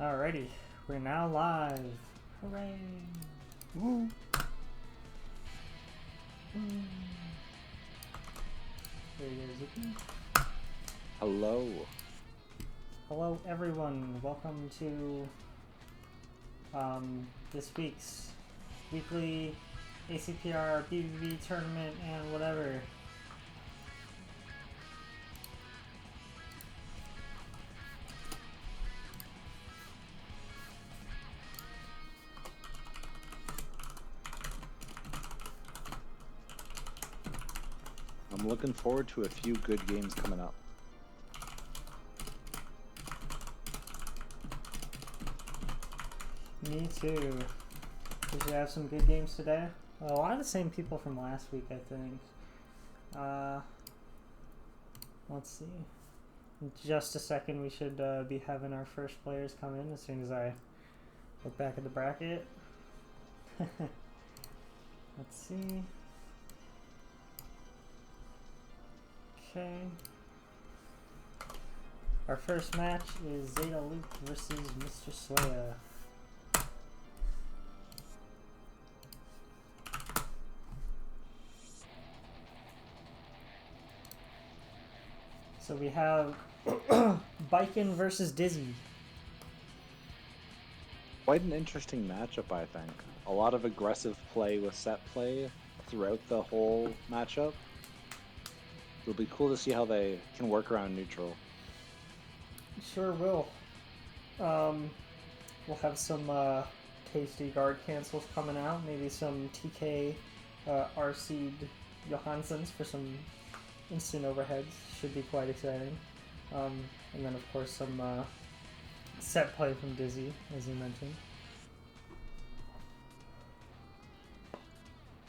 Alrighty, we're now live. Hooray! Woo! There you go, Zuki. Hello. Hello, everyone. Welcome to this week's weekly ACPR BBB Tournament and whatever. I'm looking forward to a few good games coming up. Me too. We should have some good games today. A lot of the same people from last week, I think. Let's see. In just a second, we should be having our first players come in as soon as I look back at the bracket. Let's see. Okay. Our first match is Zeta Luke versus Mr. Swea. So we have Bikin versus Dizzy. Quite an interesting matchup, I think. A lot of aggressive play with set play throughout the whole matchup. It'll be cool to see how they can work around neutral. Sure will. We'll have some tasty guard cancels coming out. Maybe some TK RC'd Johanssons for some instant overheads. Should be quite exciting. And then of course some set play from Dizzy, as you mentioned.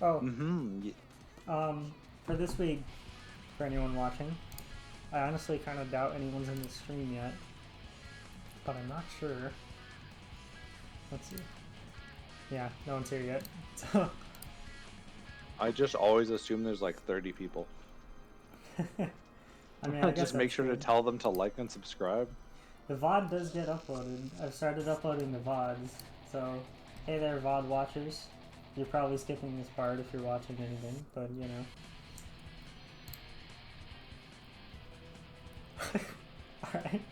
Oh. For this week, for anyone watching, I honestly kind of doubt anyone's in the stream yet, but I'm not sure. Let's see. Yeah, no one's here yet. So I just always assume there's like 30 people. I mean, I guess just make sure to tell them to like and subscribe. The VOD does get uploaded. I've started uploading the VODs, so hey there, VOD watchers. You're probably skipping this part if you're watching anything, but you know. Alright.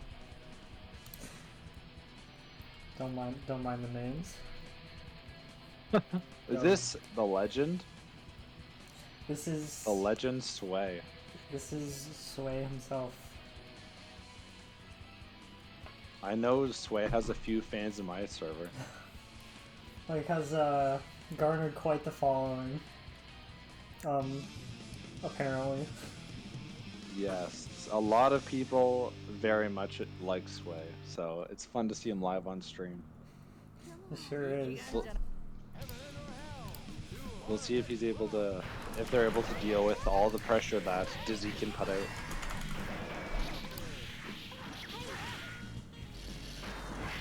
Don't mind the names. Is this the legend? This is The legend Swea. This is Swea himself. I know Swea has a few fans in my server. Like, has garnered quite the following. Apparently. Yes, a lot of people very much like Swea, so it's fun to see him live on stream. It sure is. We'll see if he's able to, if they're able to deal with all the pressure that Dizzy can put out.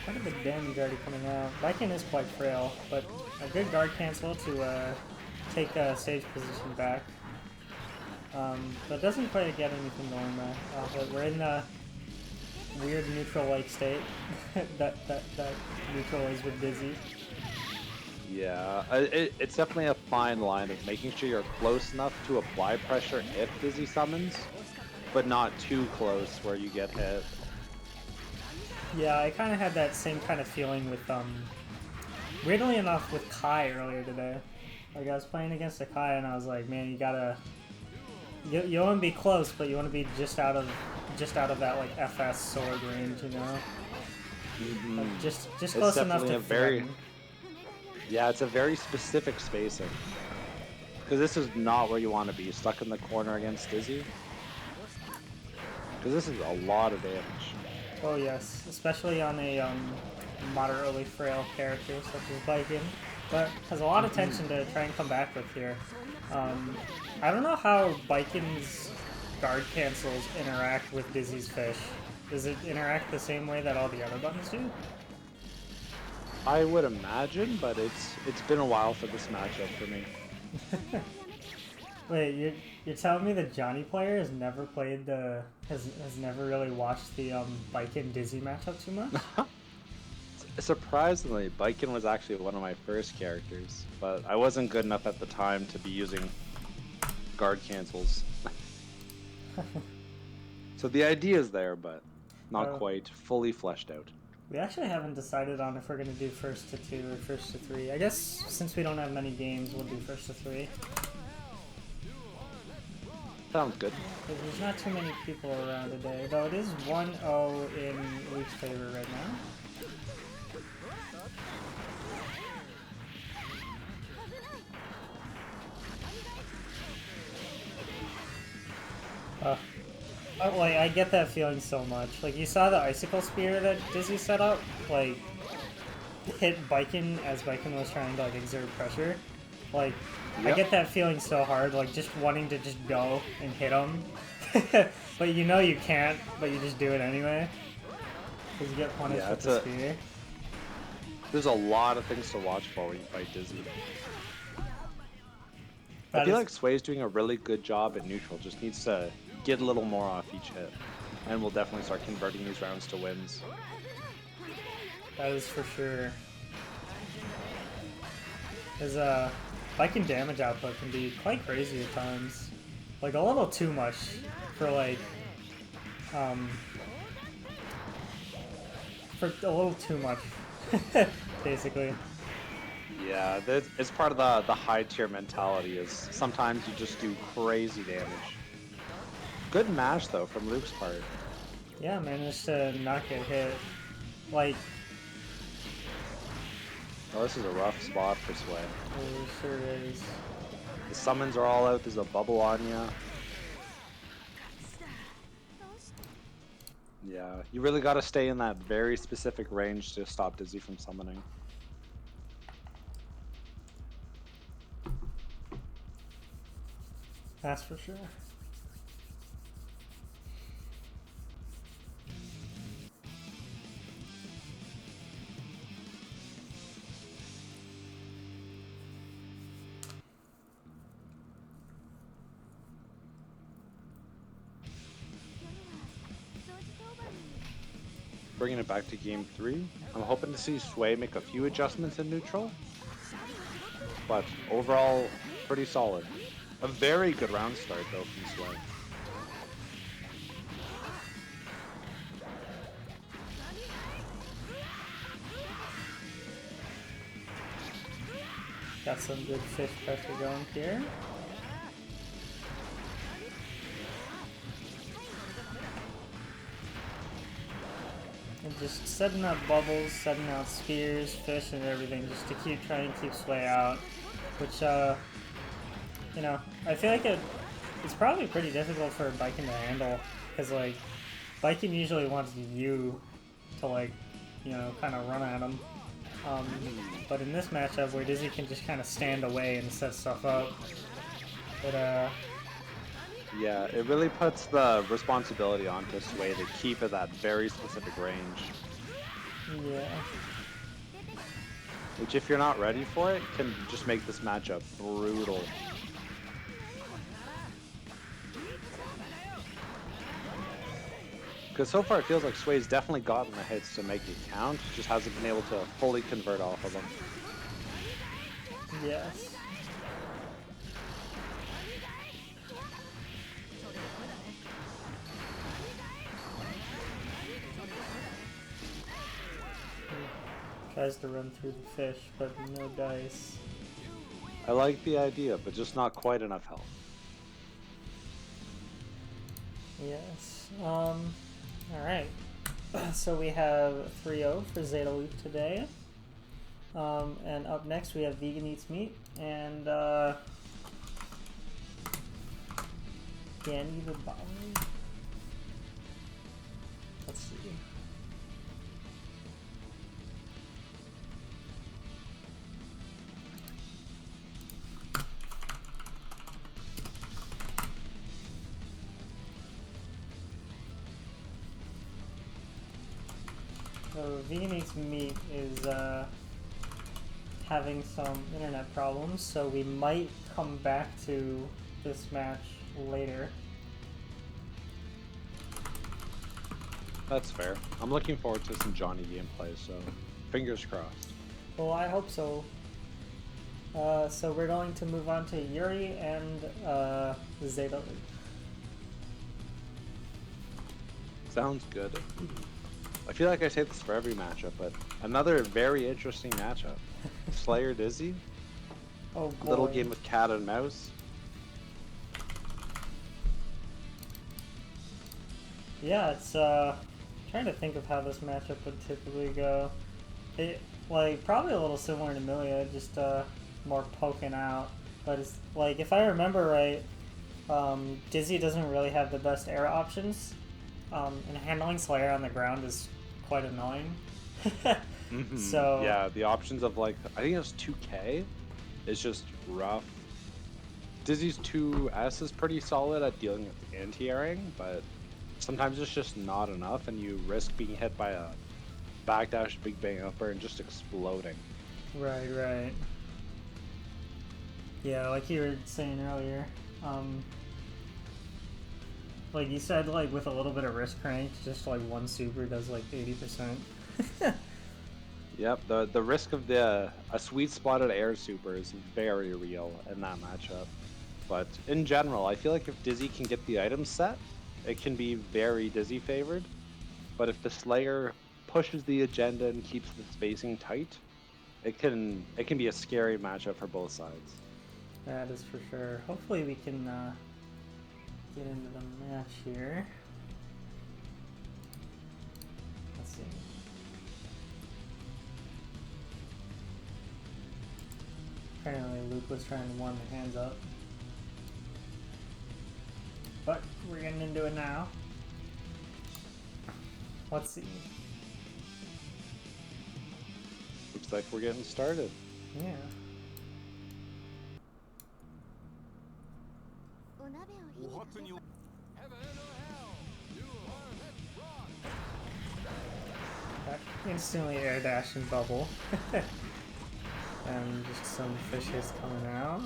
Quite a big damage already coming out. Viking is quite frail, but a good guard cancel to take stage position back. But doesn't quite get anything going there. But we're in a weird neutral-like state that neutral is with Dizzy. Yeah, it's definitely a fine line of making sure you're close enough to apply pressure if Dizzy summons, but not too close where you get hit. Yeah, I kind of had that same kind of feeling with, weirdly enough, with Kai earlier today. Like, I was playing against a Kai and I was like, man, you gotta... You want to be close, but you want to be just out of that, like, FS sword range, you know? Mm-hmm. Like, just close enough to threaten. Yeah, it's a very specific spacing. Because this is not where you want to be, stuck in the corner against Dizzy. Because this is a lot of damage. Oh yes, especially on a moderately frail character such as Viking, but has a lot of tension to try and come back with here. I don't know how Viking's guard cancels interact with Dizzy's fish. Does it interact the same way that all the other buttons do? I would imagine, but it's been a while for this matchup for me. Wait, you're telling me the Johnny player has never played has never really watched the Viking Dizzy matchup too much? Surprisingly, Biken was actually one of my first characters, but I wasn't good enough at the time to be using guard cancels. So the idea is there, but not Oh, quite fully fleshed out. we actually haven't decided on if we're gonna do first to 2 or first to 3. I guess since we don't have many games, we'll do first to 3. Sounds good. Because there's not too many people around today, though it is 1-0 in Luke's favor right now. Oh, like, I get that feeling so much. Like, you saw the icicle spear that Dizzy set up? Like, hit Biken as Biken was trying to, like, exert pressure. Like, I get that feeling so hard, like, just wanting to just go and hit him. But you know you can't, but you just do it anyway. Because you get punished with the spear. There's a lot of things to watch for when you fight Dizzy. I feel like Swea's doing a really good job at neutral, just needs to get a little more off each hit. And we'll definitely start converting these rounds to wins. That is for sure. His Viking damage output can be quite crazy at times. Like a little too much for like for a little too much basically. Yeah, it's part of the high tier mentality is sometimes you just do crazy damage. Good mash though from Luke's part. Yeah, managed to not get hit. Like, oh, this is a rough spot for Swea. it sure is. The summons are all out, there's a bubble on ya. Yeah, you really gotta stay in that very specific range to stop Dizzy from summoning. That's for sure. Bringing it back to game 3, I'm hoping to see Swea make a few adjustments in neutral, but overall, pretty solid. A very good round start though from Swea. Got some good fish pressure going here. And just setting up bubbles, setting out spears, fish, and everything just to keep trying to keep Swea out. Which, you know, I feel like it's probably pretty difficult for Biken to handle. Because, like, Biken usually wants you to, like, you know, kind of run at him. But in this matchup where Dizzy can just kind of stand away and set stuff up, yeah, it really puts the responsibility onto Swea to keep at that very specific range. Yeah. Which, if you're not ready for it, can just make this matchup brutal. Because so far it feels like Swea's definitely gotten the hits to make it count, just hasn't been able to fully convert off of them. Yes. Tries to run through the fish, but no dice. I like the idea, but just not quite enough health. Yes. Alright. So we have 3-0 for Zeta Luke today. And up next we have Vegan Eats Meat and Danny the Bomber. Let's see. So Vegan Eats Meat is having some internet problems, so we might come back to this match later. That's fair. I'm looking forward to some Johnny gameplay, so Fingers crossed. Well, I hope so. So we're going to move on to Yurrie and Zeta. Sounds good. I feel like I say this for every matchup, but another very interesting matchup. Slayer Dizzy. Oh boy. Little game of cat and mouse. Yeah, it's trying to think of how this matchup would typically go. It like probably a little similar to Milia, just more poking out. But it's like if I remember right, Dizzy doesn't really have the best air options, and handling Slayer on the ground is quite annoying. So yeah, the options of like I think it's 2K is just rough. Dizzy's 2S is pretty solid at dealing with anti-airing, but sometimes it's just not enough, and you risk being hit by a backdash big bang upper and just exploding. Right. Yeah, like you were saying earlier, like you said, like with a little bit of wrist crank, just like one super does like 80%. Yep, the risk of a sweet spotted air super is very real in that matchup. But in general, I feel like if Dizzy can get the item set, it can be very Dizzy favored. But if the Slayer pushes the agenda and keeps the spacing tight, it can be a scary matchup for both sides. That is for sure. Hopefully we can get into the match here. Let's see. Apparently Luke was trying to warm the hands up. But we're getting into it now. Let's see. Looks like we're getting started. Yeah. That instantly air dash and bubble. And just some fishes coming out.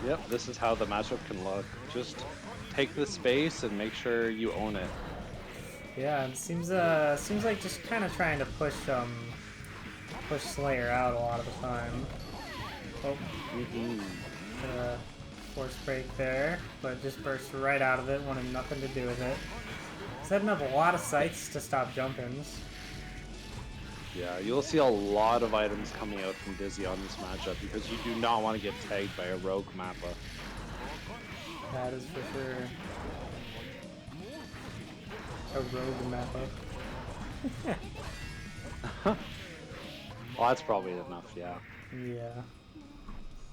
Yep, this is how the matchup can look. Just take the space and make sure you own it. Yeah, it seems like just kind of trying to push Slayer out a lot of the time. Oh, force break there, but just burst right out of it, wanting nothing to do with it. Setting up a lot of sights to stop jump-ins. Yeah, you'll see a lot of items coming out from Dizzy on this matchup because you do not want to get tagged by a rogue Mappa. That is for sure. A rogue Mappa. Well, that's probably enough, yeah. Yeah.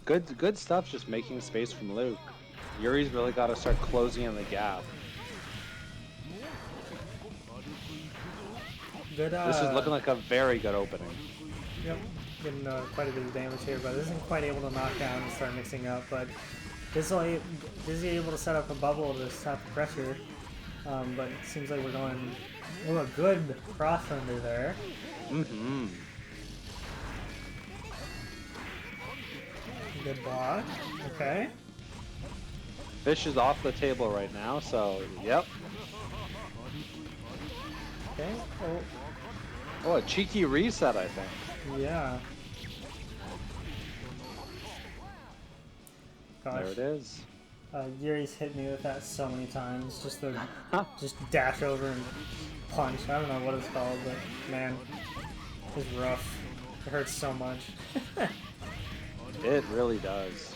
Good stuff, just making space from Luke. Yurie's really got to start closing in the gap. Good, this is looking like a very good opening. Yep, getting quite a bit of damage here, but isn't quite able to knock down and start mixing up. But Dizzy able to set up a bubble to stop the pressure. But it seems like we're going a good cross under there. Good block. Okay. Fish is off the table right now, so yep. Okay. Oh, a cheeky reset, I think. Yeah. Gosh. There it is. Yurie's hit me with that so many times. Just the just dash over and punch. I don't know what it's called, but man, it's rough. It hurts so much. It really does.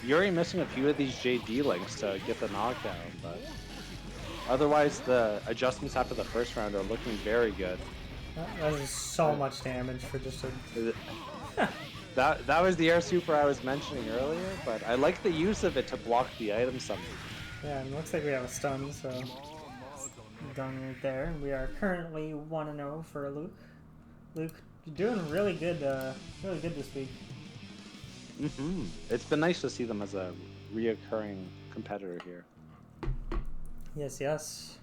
Yurrie missing a few of these JD links to get the knockdown, but otherwise the adjustments after the first round are looking very good. That is so much damage for just a... That was the air super I was mentioning earlier, but I like the use of it to block the item summon. Yeah, and it looks like we have a stun, so done right there. We are currently 1-0 for Luke. Luke, you're doing really good this week. It's been nice to see them as a reoccurring competitor here. Yes, yes.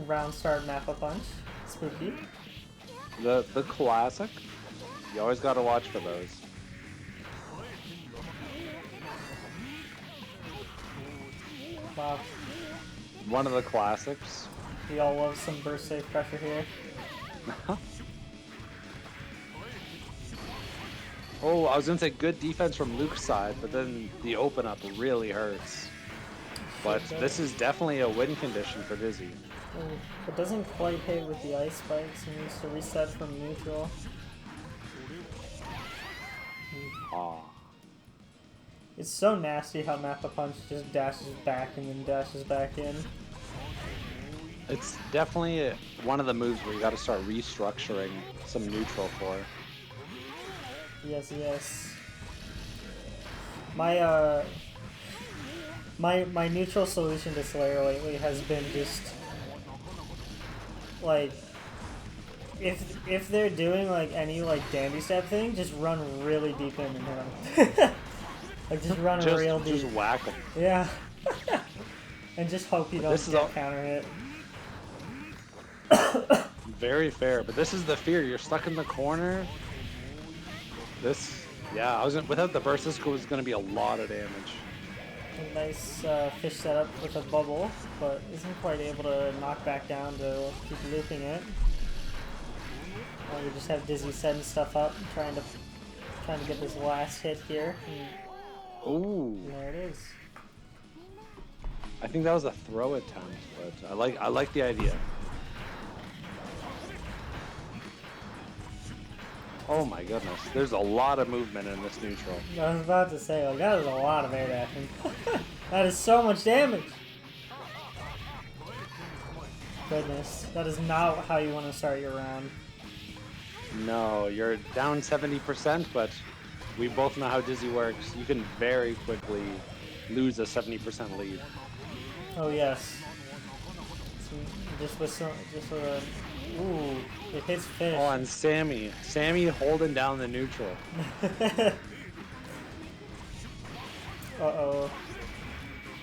Round start Mappa punch. Spooky. The classic. You always gotta watch for those. Wow. One of the classics. We all love some burst safe pressure here. Oh, I was gonna say good defense from Luke's side, but then the open up really hurts. But this is definitely a win condition for Dizzy. It doesn't quite hit with the ice spikes. He needs to reset from neutral. Aw. It's so nasty how Mappa Punch just dashes back and then dashes back in. It's definitely one of the moves where you got to start restructuring some neutral for. Yes, yes. My my neutral solution to Slayer lately has been just like if they're doing like any like dandy step thing, just run really deep in and hit them. Like just run real deep. Just whack them. Yeah. And just hope you don't get counter hit. Very fair, but this is the fear. You're stuck in the corner. This, yeah, without the burst, this was going to be a lot of damage. A nice fish setup with a bubble, but isn't quite able to knock back down to keep looping it. We just have Dizzy setting stuff up, trying to get this last hit here. Ooh. And there it is. I think that was a throw attempt, but I like the idea. Oh my goodness, there's a lot of movement in this neutral. I was about to say, like, that is a lot of air dashing. That is so much damage! Goodness, that is not how you want to start your round. No, you're down 70%, but we both know how Dizzy works. You can very quickly lose a 70% lead. Oh yes. So just with a... Ooh, it hits fish. Oh, and Sammy holding down the neutral. Uh-oh.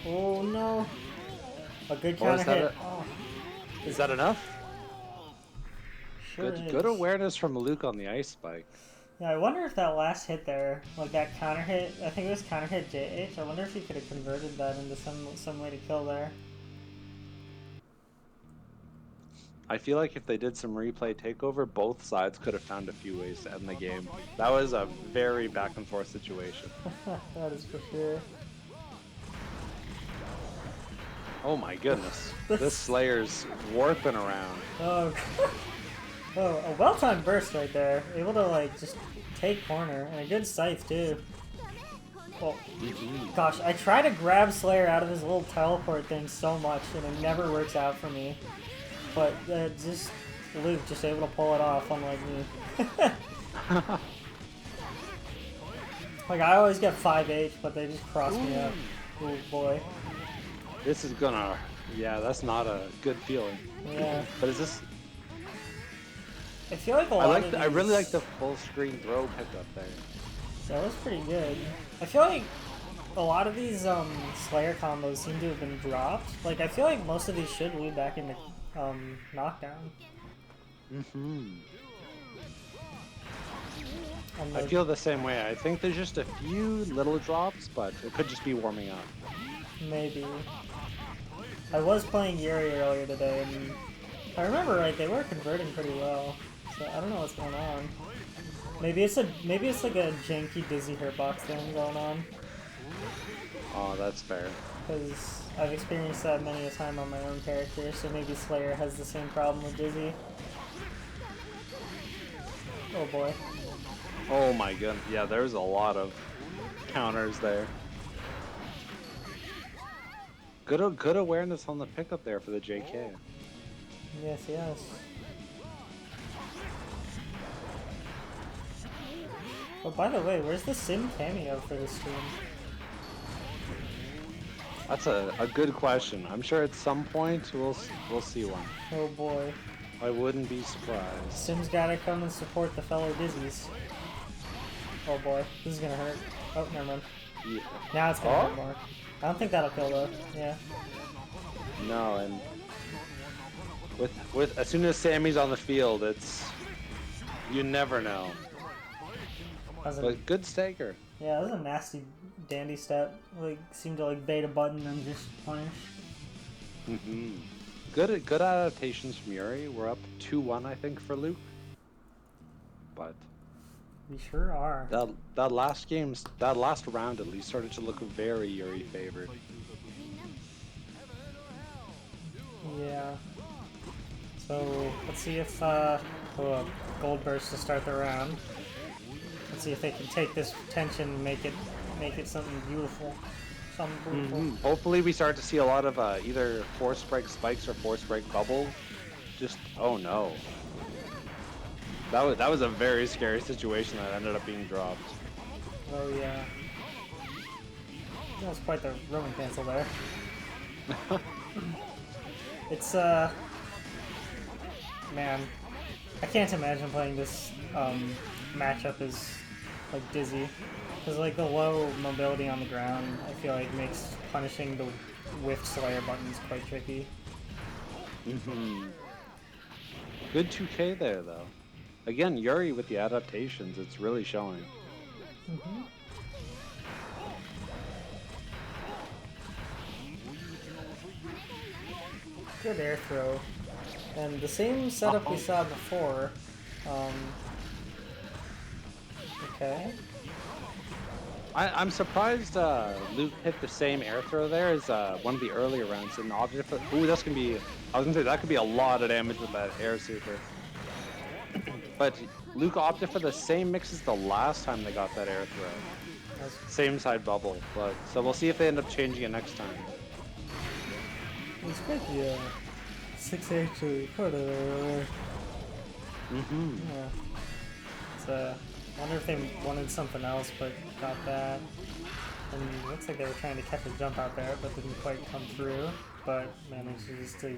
Oh no. A good counter hit. Is that enough? Sure Good awareness from Luke on the ice spike. Yeah, I wonder if that last hit there, like that counter hit, I think it was counter hit JH, I wonder if he could have converted that into some way to kill there. I feel like if they did some replay takeover, both sides could have found a few ways to end the game. That was a very back and forth situation. That is for sure. Oh my goodness. This Slayer's warping around. Oh, oh, a well-timed burst right there. Able to like just take corner, and a good scythe too. Oh, gosh, I try to grab Slayer out of his little teleport thing so much, and it never works out for me. But just Luke just able to pull it off, unlike me. Like I always get 5H, but they just cross me up. Oh boy. This is gonna, yeah, that's not a good feeling. Yeah. But is this? I feel like a lot of these... I really like the full screen throw pickup there. That was pretty good. I feel like a lot of these Slayer combos seem to have been dropped. Like I feel like most of these should loop back into knockdown. I feel the same way. I think there's just a few little drops, but it could just be warming up. Maybe. I was playing Yurrie earlier today, and if I remember right, they were converting pretty well. So I don't know what's going on. Maybe it's like a janky Dizzy Hurtbox thing going on. Oh, that's fair. Because I've experienced that many a time on my own character, so maybe Slayer has the same problem with Dizzy. Oh boy. Oh my goodness. Yeah, there's a lot of counters there. Good awareness on the pickup there for the JK. Yes, yes. Oh, by the way, where's the Sim cameo for this stream? That's a good question. I'm sure at some point we'll see one. Oh boy. I wouldn't be surprised. Sim's gotta come and support the fellow Dizzies. Oh boy, this is gonna hurt. Oh, never mind. Yeah. Now it's gonna hurt more. I don't think that'll kill though. Yeah. No, and with as soon as Sammy's on the field, you never know. That's a, But good stagger. yeah, that was a nasty dandy step. Like, seemed to like bait a button and just punish. Good adaptations from Yurrie. We're up 2-1, I think, for Luke. But We sure are. that last round at least started to look very Yurrie favored. Yeah. So let's see if gold burst to start the round. Let's see if they can take this tension and make it something beautiful. Something beautiful. Hopefully we start to see a lot of either force break spikes or force break bubble. Just oh no. That was a very scary situation that ended up being dropped. Oh yeah. That was quite the Roman cancel there. It's man, I can't imagine playing this matchup as like Dizzy, because like the low mobility on the ground I feel like makes punishing the whiff Slayer buttons quite tricky. Good 2K there though. Again, Yurrie with the adaptations, it's really showing. Good air throw. And the same setup we saw before. Okay. I'm surprised Luke hit the same air throw there as one of the earlier rounds and opted for. Ooh, that's gonna be. I was gonna say that could be a lot of damage with that air super. But Luke opted for the same mix as the last time they got that air throw. Same side bubble, but so we'll see if they end up changing it next time. It's quite the 6H to put it. Yeah. It's I wonder if they wanted something else, but got that. And it looks like they were trying to catch a jump out there, but didn't quite come through. But managed just to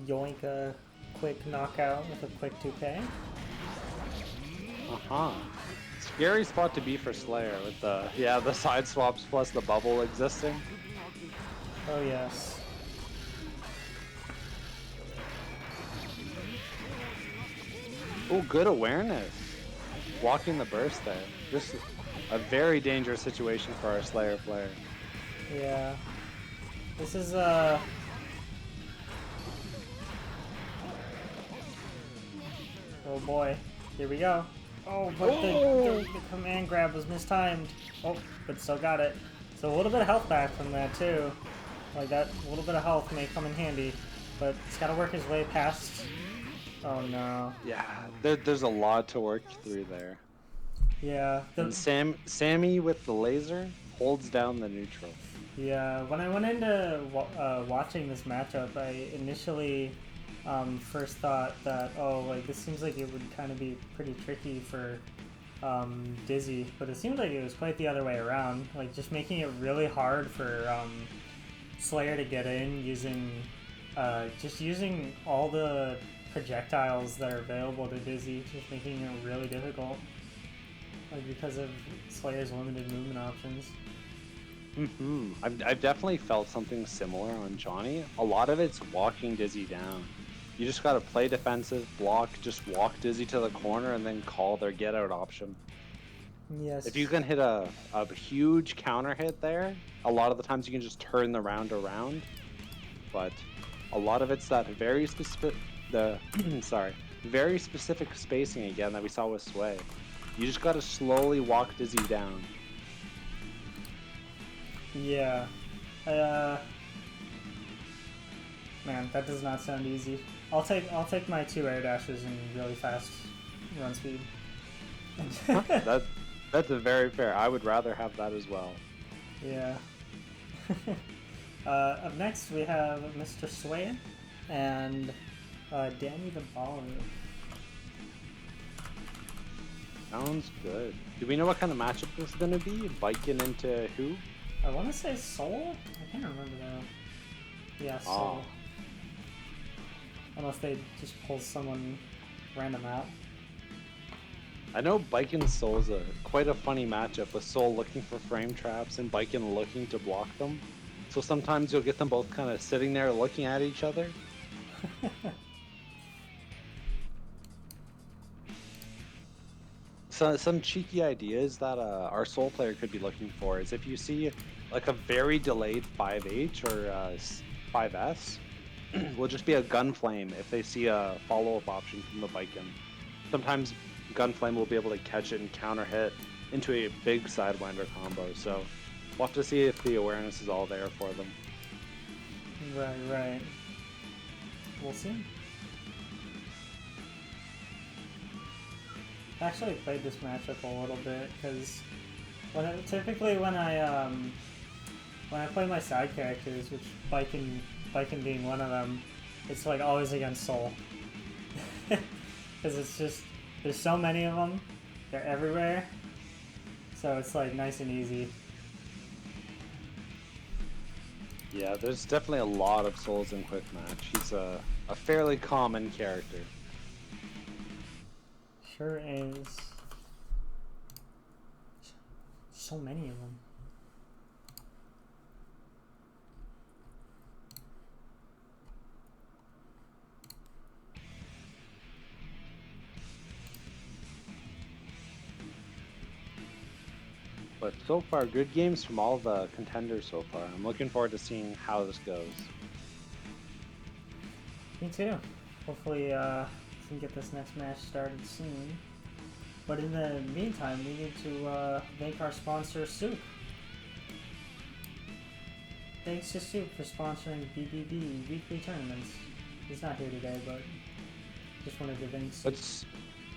yoink a quick knockout with a quick 2K. Scary spot to be for Slayer with the side swaps plus the bubble existing. Oh yes. Oh, good awareness. Blocking the burst there. Just a very dangerous situation for our Slayer player. Yeah. This is oh boy. Here we go. Oh, but the command grab was mistimed. Oh, but still got it. So a little bit of health back from that too. Like that little bit of health may come in handy, but he's got to work his way past. Oh no. Yeah, there's a lot to work through there. Yeah. And Sammy with the laser holds down the neutral. Yeah, when I went into watching this matchup, I initially first thought that, oh, like this seems like it would kind of be pretty tricky for Dizzy, but it seemed like it was quite the other way around. Like just making it really hard for Slayer to get in using just using all the projectiles that are available to Dizzy, just making it really difficult. Like because of Slayer's limited movement options. I've definitely felt something similar on Johnny. A lot of it's walking Dizzy down. You just gotta play defensive, block, just walk Dizzy to the corner, and then call their get out option. Yes. If you can hit a huge counter hit there, a lot of the times you can just turn the round around. But a lot of it's that very specific, very specific spacing again that we saw with Swea. You just gotta slowly walk Dizzy down. Yeah. Man, that does not sound easy. I'll take my 2 air dashes and really fast run speed. That's a very fair. I would rather have that as well. Yeah. Up next we have Mr. Swea and Danny the Baller. Sounds good. Do we know what kind of matchup this is going to be? Viking into who? I want to say Soul? I can't remember though. Yeah, Soul. Unless they just pull someone random out. I know Baiken Soul's quite a funny matchup with Soul looking for frame traps and Baiken looking to block them. So sometimes you'll get them both kind of sitting there looking at each other. So some cheeky ideas that our soul player could be looking for is if you see like a very delayed 5H or 5S, will just be a gun flame if they see a follow-up option from the Viking. Sometimes gun flame will be able to catch it and counter hit into a big sidewinder combo. So we'll have to see if the awareness is all there for them. Right, right. We'll see. I actually played this matchup a little bit because typically when I play my side characters, which Viking being one of them, it's like always against Soul. Because it's just, there's so many of them, they're everywhere, so it's like nice and easy. Yeah, there's definitely a lot of souls in Quick Match. He's a fairly common character. Sure is. So many of them. But so far, good games from all the contenders so far. I'm looking forward to seeing how this goes. Me too. Hopefully, we can get this next match started soon. But in the meantime, we need to thank our sponsor, Soup. Thanks to Soup for sponsoring BBB weekly tournaments. He's not here today, but just wanted to thank Soup.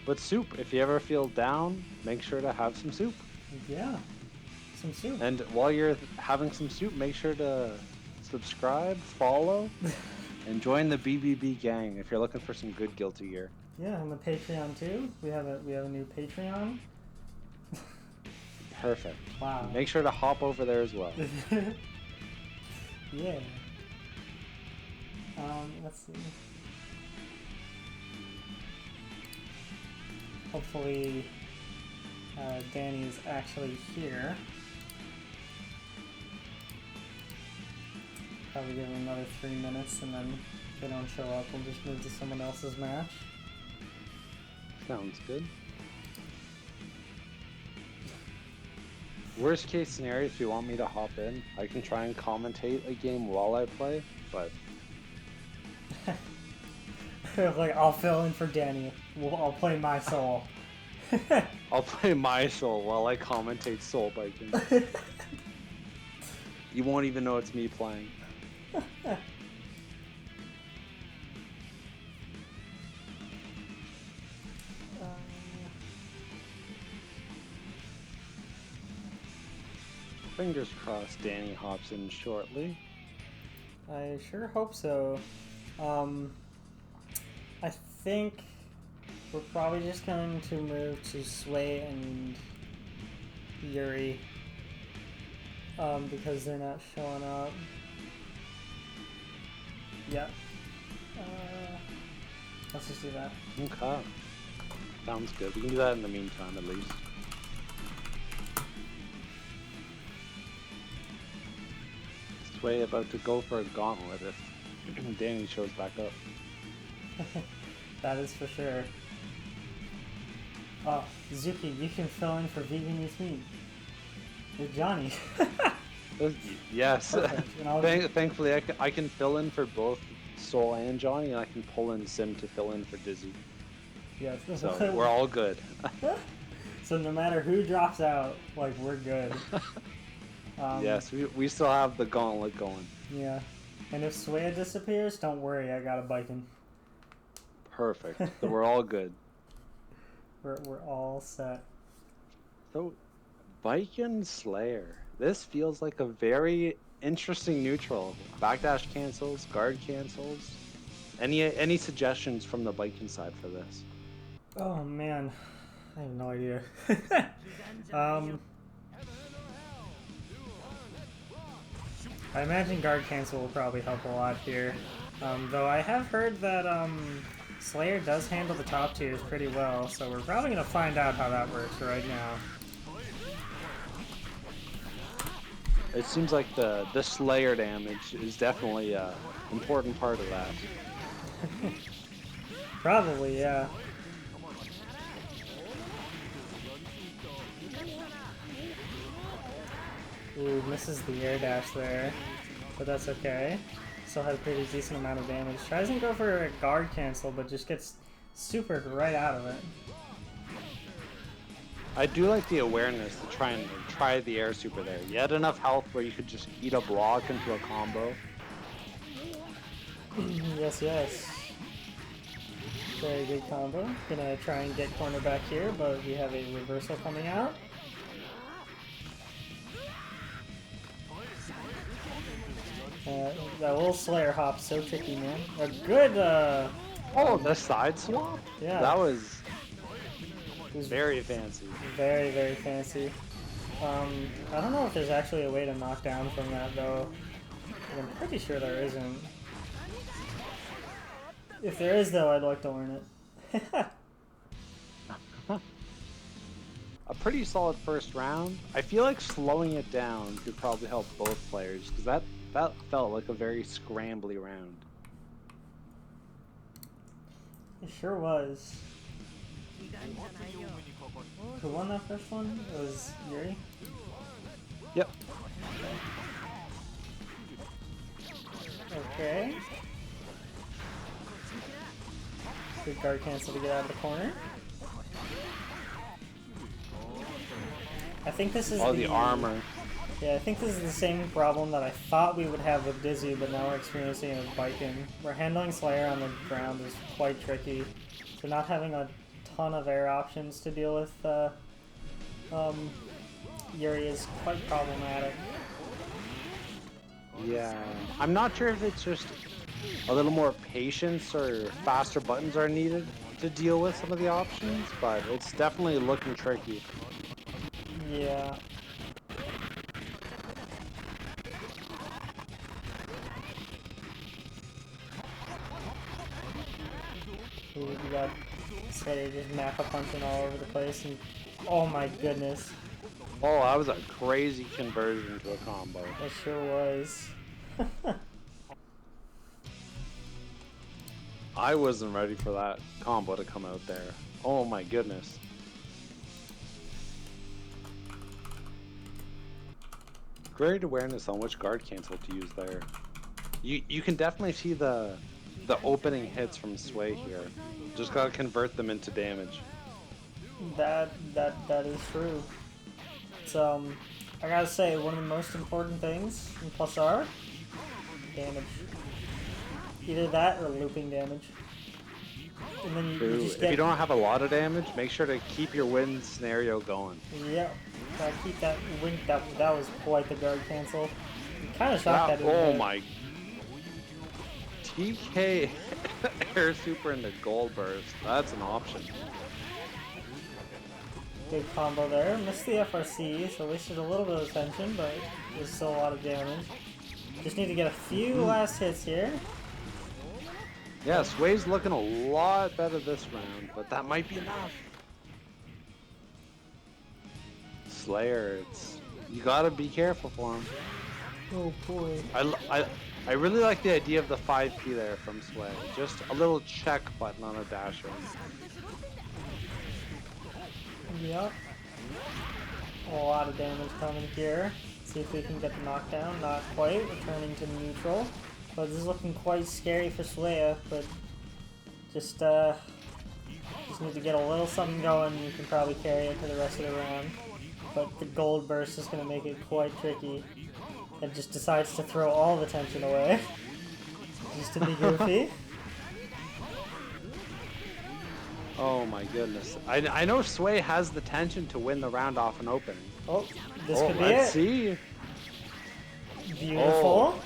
But Soup, if you ever feel down, make sure to have some soup. Yeah, some soup. And while you're having some soup, make sure to subscribe, follow, and join the BBB gang if you're looking for some good Guilty Gear. Yeah, on the Patreon too. We have a new Patreon. Perfect. Wow. Make sure to hop over there as well. Yeah. Let's see. Hopefully, Danny is actually here. Probably give him another 3 minutes, and then if they don't show up, we'll just move to someone else's match. Sounds good. Worst case scenario, if you want me to hop in, I can try and commentate a game while I play, but... Like, I'll fill in for Danny. I'll play my soul. I'll play my soul while I commentate Soul Biking. You won't even know it's me playing. Fingers crossed Danny hops in shortly. I sure hope so. I think we're probably just going to move to Swea and Yurrie because they're not showing up. Yep. Let's just do that. Okay. Sounds good. We can do that in the meantime, at least. Swea about to go for a gauntlet if Danny shows back up. That is for sure. Oh, Zuki, you can fill in for Vegan Eats Meat with Johnny. Yes. Thankfully, I can fill in for both Soul and Johnny, and I can pull in Sim to fill in for Dizzy. Yes. So we're all good. So no matter who drops out, like, we're good. Yes, we still have the gauntlet going. Yeah. And if Swea disappears, don't worry, I got a Viking. Perfect. So we're all good. We're all set. So, Viking Slayer. This feels like a very interesting neutral. Backdash cancels, guard cancels. Any suggestions from the Viking side for this? Oh man, I have no idea. I imagine guard cancel will probably help a lot here. Though I have heard that Slayer does handle the top tiers pretty well, so we're probably going to find out how that works right now. It seems like the Slayer damage is definitely an important part of that. Probably, yeah. Ooh, misses the air dash there, but that's okay. Still had a pretty decent amount of damage. Tries and go for a guard cancel, but just gets supered right out of it. I do like the awareness to try the air super there. You had enough health where you could just eat a block into a combo. Yes, yes. Very good combo. Gonna try and get corner back here, but we have a reversal coming out. That little Slayer hop, so tricky, man. A good, Oh, the side swap? Yeah. That was it was very fancy. very, very fancy. I don't know if there's actually a way to knock down from that, though. I'm pretty sure there isn't. If there is, though, I'd like to learn it. A pretty solid first round. I feel like slowing it down could probably help both players, because that felt like a very scrambly round. It sure was. Who won that first one? It was Yurrie? Yep. Okay. Good guard cancel to get out of the corner. I think this is the armor. Yeah, I think this is the same problem that I thought we would have with Dizzy, but now we're experiencing it with Viking. Where handling Slayer on the ground is quite tricky. So not having a ton of air options to deal with Yurrie is quite problematic. Yeah. I'm not sure if it's just a little more patience or faster buttons are needed to deal with some of the options, but it's definitely looking tricky. Yeah. Ooh, we got Slayer just map punching all over the place, and oh my goodness, Oh, that was a crazy conversion to a combo. that sure was. I wasn't ready for that combo to come out there. Oh my goodness. Great awareness on which guard cancel to use there. You can definitely see the opening hits from Swea here. Just gotta convert them into damage. That is true. It's I gotta say, one of the most important things in plus R, damage. Either that or looping damage. And then you just get... If you don't have a lot of damage, make sure to keep your win scenario going. Yep. Gotta keep that win. That was quite the guard cancel. Kind of shocked that. Oh my. TK air super into gold burst. That's an option. Good combo there. Missed the FRC, so wasted a little bit of attention, but there's still a lot of damage. Just need to get a few last hits here. Yeah, Swea's looking a lot better this round, but that might be enough. Slayer, you gotta be careful for him. Oh boy. I really like the idea of the 5P there from Swea. Just a little check button on a dasher. Yep. A lot of damage coming here. See if we can get the knockdown. Not quite. Returning to neutral. But this is looking quite scary for Swea. But just need to get a little something going. You can probably carry it to the rest of the round. But the gold burst is going to make it quite tricky. It just decides to throw all the tension away. Just to be goofy. Oh my goodness. I know Swea has the tension to win the round off an opening. Oh, this could be let's it. See. Beautiful.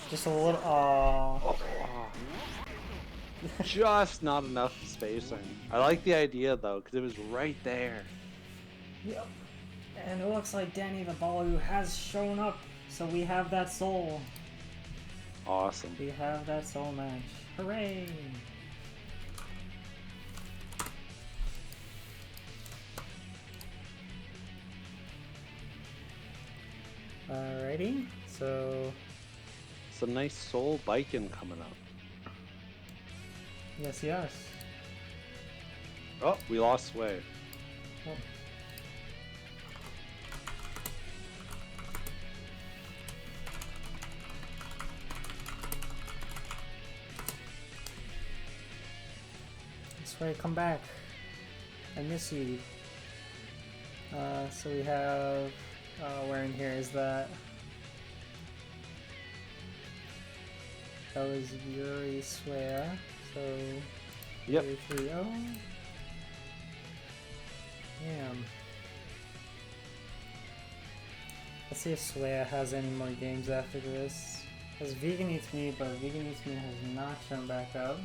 Just a little. Aww. Just not enough spacing. I like the idea though, because it was right there. Yep. And it looks like Danny the Balu has shown up, so we have that soul. Awesome. We have that soul match. Hooray! Alrighty, so... Some nice soul biking coming up. Yes, yes. Oh, we lost Swea. Oh. Swea, come back. I miss you. So we have, where in here is that? That was Yurrie, Swea. So, Yep. Yurrie 3-0. Damn. Let's see if Swea has any more games after this. Because Vegan Eats Me, but Vegan Eats Me has not shown back up.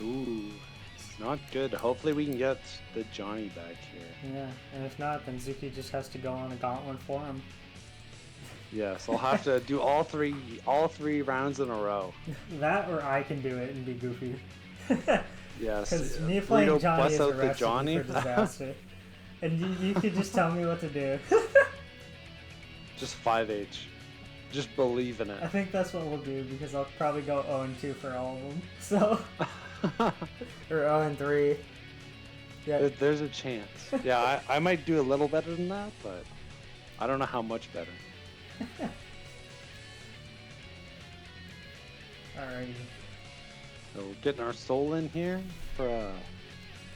Ooh, it's not good. Hopefully we can get the Johnny back here. Yeah, and if not, then Zuki just has to go on a gauntlet for him. Yes, I'll have to do all three rounds in a row. That or I can do it and be goofy. Yes. Because me playing Johnny is a out the recipe Johnny. for disaster. And you could just tell me what to do. Just 5H. Just believe in it. I think that's what we'll do because I'll probably go 0-2 for all of them. So, or 0-3. Yeah. There's a chance. Yeah, I might do a little better than that, but I don't know how much better. Alrighty. So we're getting our soul in here for a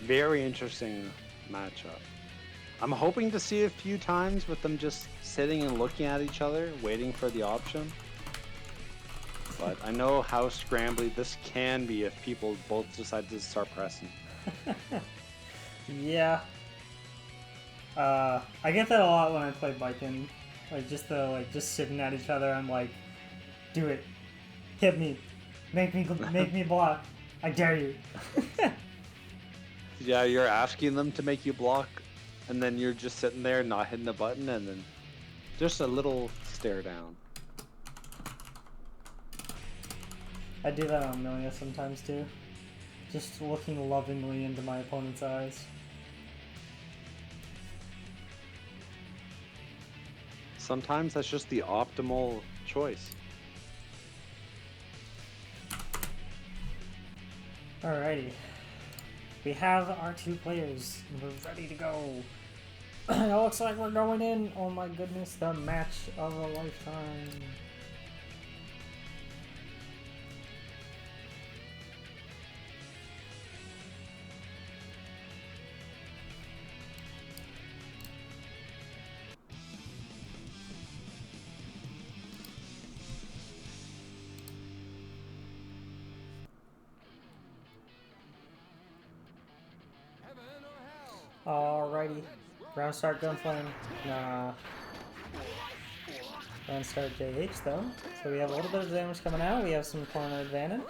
very interesting matchup. I'm hoping to see a few times with them just sitting and looking at each other, waiting for the option. But I know how scrambly this can be if people both decide to start pressing. Yeah. I get that a lot when I play biking. Like just sitting at each other. I'm like, do it, hit me, make me block. I dare you. Yeah, you're asking them to make you block, and then you're just sitting there not hitting the button, and then just a little stare down. I do that on Milia sometimes too. Just looking lovingly into my opponent's eyes. Sometimes that's just the optimal choice. Alrighty. We have our two players, and we're ready to go. It looks like we're going in. Oh my goodness, the match of a lifetime. Alrighty. Round start Gunflame. Nah. Round start JH though. So we have a little bit of damage coming out. We have some corner advantage.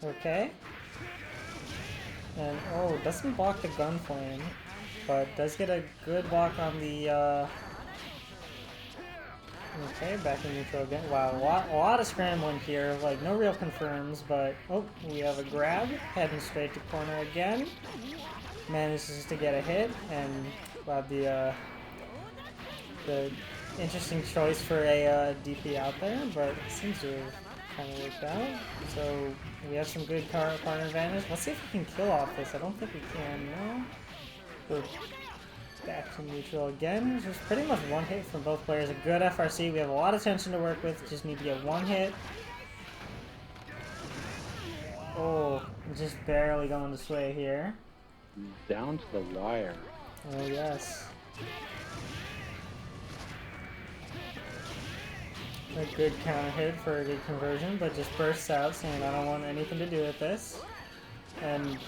Okay. And oh, doesn't block the Gunflame, but does get a good block on the okay, back in neutral again. Wow, a lot of scrambling here. Like no real confirms, but oh, we have a grab heading straight to corner again. Manages to get a hit, and wow, the interesting choice for a DP out there, but it seems to have kind of worked out. So we have some good corner advantage. Let's see if we can kill off this. I don't think we can. No. We're back to neutral again. Just pretty much one hit from both players. A good FRC. We have a lot of tension to work with. Just need to get one hit. Oh, just barely going to Swea here. Down to the wire. Oh yes. A good counter hit for a good conversion, but just bursts out saying I don't want anything to do with this. And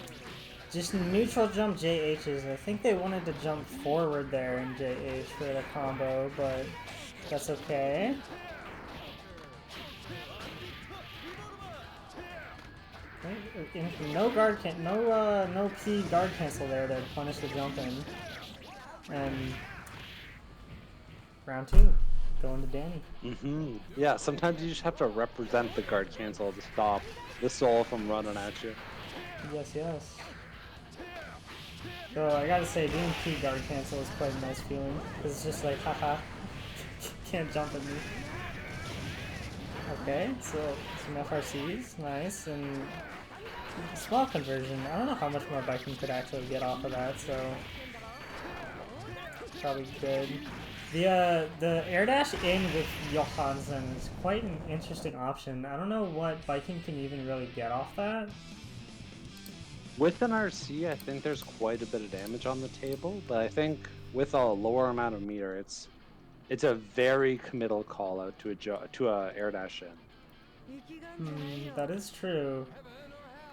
just neutral jump JHs. I think they wanted to jump forward there in JH for the combo, but that's okay. No guard no key guard cancel there to punish the jump in. And round 2, going to Danny. Yeah, sometimes you just have to represent the guard cancel to stop the soul from running at you. Yes, yes. So I gotta say, doing key guard cancel is quite a nice feeling. Cause it's just like, haha, can't jump at me. Okay, so some FRCs, nice, and small conversion. I don't know how much more Viking could actually get off of that, so probably good. The air dash in with Johansson is quite an interesting option. I don't know what Viking can even really get off that. With an RC, I think there's quite a bit of damage on the table, but I think with a lower amount of meter, it's a very committal call out to a air dash in. That is true.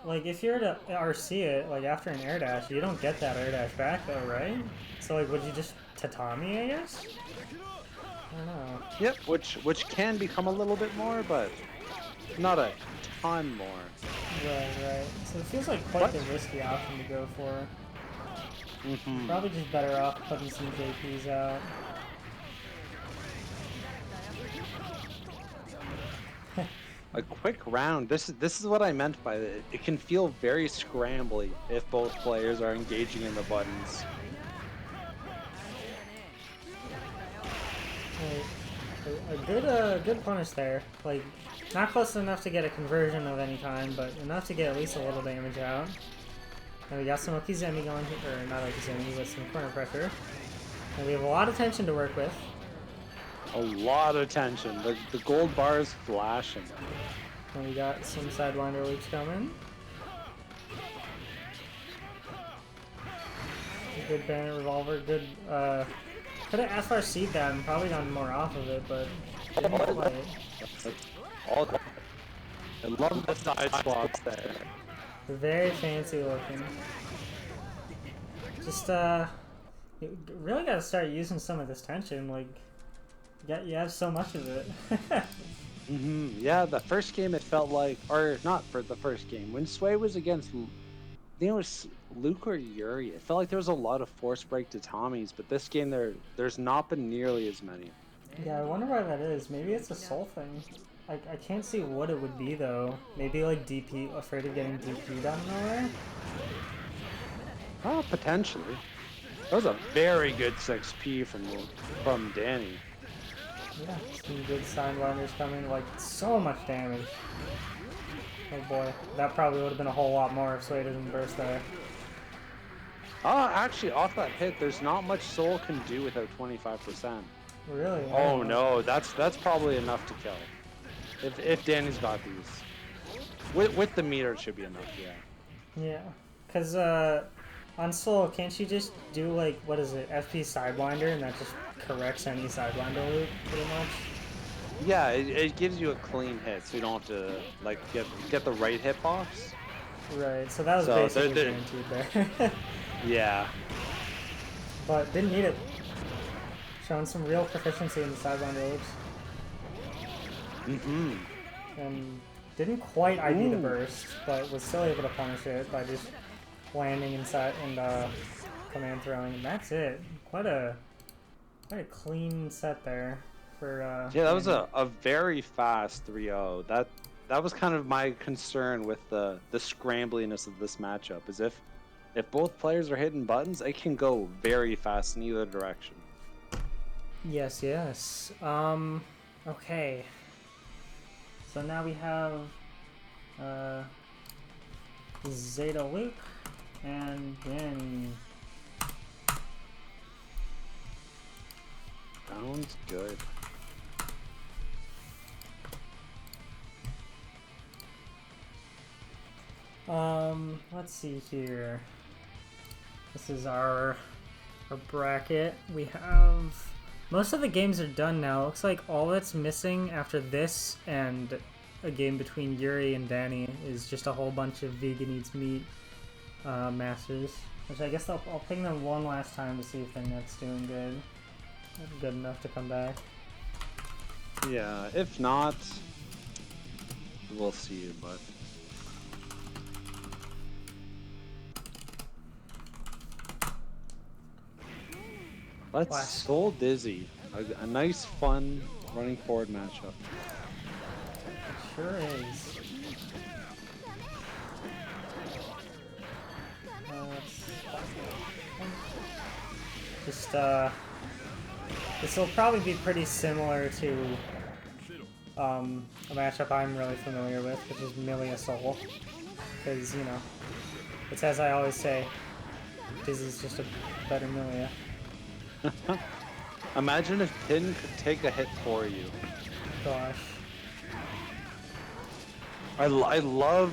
Like, if you're to RC it, like, after an air dash, you don't get that air dash back, though, right? So, like, would you just tatami, I guess? I don't know. Yep, which can become a little bit more, but not a ton more. Right. So it feels like quite the risky option to go for. Probably just better off putting some JPs out. A quick round. This is what I meant by it. It can feel very scrambly if both players are engaging in the buttons. Like, a good punish there. Like, not close enough to get a conversion of any kind, but enough to get at least a little damage out. And we got some Okizemi going here, or not Okizemi, but some corner pressure. And we have a lot of tension to work with. A lot of tension. The gold bar is flashing. And we got some sidewinder loops coming. Good banner revolver, good, could have SRC'd that and probably gotten more off of it, but didn't quite. I love the side swaps there. Very fancy looking. Just, you really gotta start using some of this tension, like, you have so much of it. Yeah, the first game it felt like, or not for the first game, when Swea was against, I think it was Luke or Yurrie, it felt like there was a lot of force break to Tommies, but this game there's not been nearly as many. Yeah, I wonder why that is. Maybe it's a soul thing. I can't see what it would be though. Maybe like DP, afraid of getting DP'd out of nowhere? Oh, potentially. That was a very good 6P from Danny. Yeah, some good sidewinders coming, like so much damage. Oh boy, that probably would have been a whole lot more if Swea didn't burst there. Oh, actually, off that hit, there's not much Soul can do without 25%. Really? Oh no, that's probably enough to kill. If Danny's got these. With the meter, it should be enough, yeah. Yeah, because on Soul, can't you just do like, what is it, FP Sidewinder, and that just corrects any Sidewinder loop, pretty much? Yeah, it gives you a clean hit, so you don't have to like get the right hitbox. Right, so that was basically guaranteed there. Yeah. But didn't need it. Showing some real proficiency in the Sidewinder loops. And didn't quite ID the burst, but was still able to punish it by just landing inside and command throwing, and that's it. Quite a clean set there for yeah, that was a very fast 3-0. That was kind of my concern with the scrambliness of this matchup, is if both players are hitting buttons, it can go very fast in either direction. Yes. Okay. So now we have Zeta Luke and Danny. Sounds good. Let's see here. This is our bracket. We have most of the games are done now. Looks like all that's missing after this and a game between Yurrie and Danny is just a whole bunch of Vegan Eats Meat masters, which I guess I'll ping them one last time to see if their net's doing good. Good enough to come back. Yeah, if not, we'll see, but let's Soul Dizzy. A nice, fun, running forward matchup. It sure is. Just, this will probably be pretty similar to a matchup I'm really familiar with, which is Milia Soul. Because, you know, it's as I always say, Dizzy's just a better Milia. Imagine if Pin could take a hit for you. Gosh. I love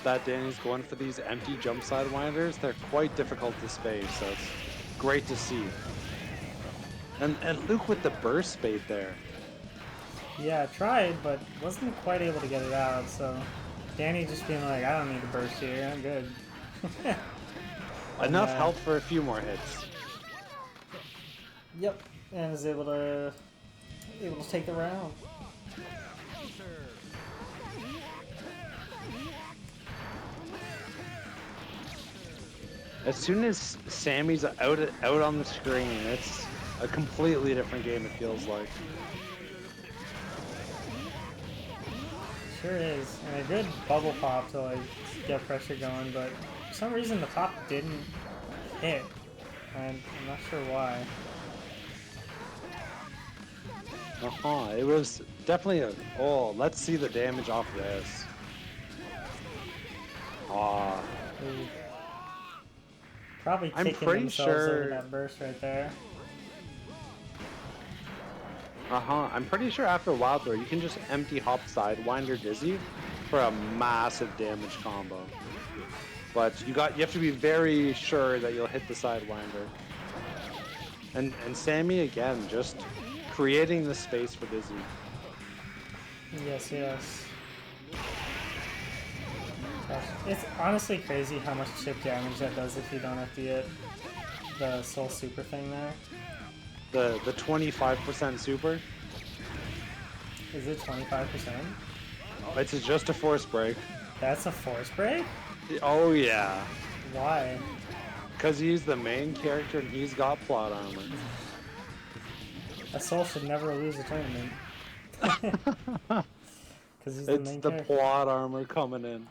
that Danny's going for these empty jump sidewinders. They're quite difficult to space, so it's great to see. And Luke with the burst bait there. Yeah, I tried, but wasn't quite able to get it out, so Danny just being like, I don't need to burst here, I'm good. Enough help for a few more hits. Yep, and is able to take the round. As soon as Sammy's out on the screen, it's a completely different game, it feels like. Sure is, and a good bubble pop to like get pressure going, but for some reason the pop didn't hit, and I'm not sure why. It was definitely a, oh, let's see the damage off this. Ooh. Probably I'm kicking pretty themselves sure over that burst right there. I'm pretty sure after Wild Throw, you can just empty hop Sidewinder Dizzy for a massive damage combo. But you have to be very sure that you'll hit the Sidewinder. And Sammy again, just creating the space for Dizzy. Yes, yes. Gosh, it's honestly crazy how much chip damage that does if you don't have to get the soul super thing there. The 25% super. Is it 25%? It's just a force break. That's a force break? Oh yeah. Why? Because he's the main character and he's got plot armor. A soul should never lose a tournament. Because he's the main It's the character. plot armor coming in.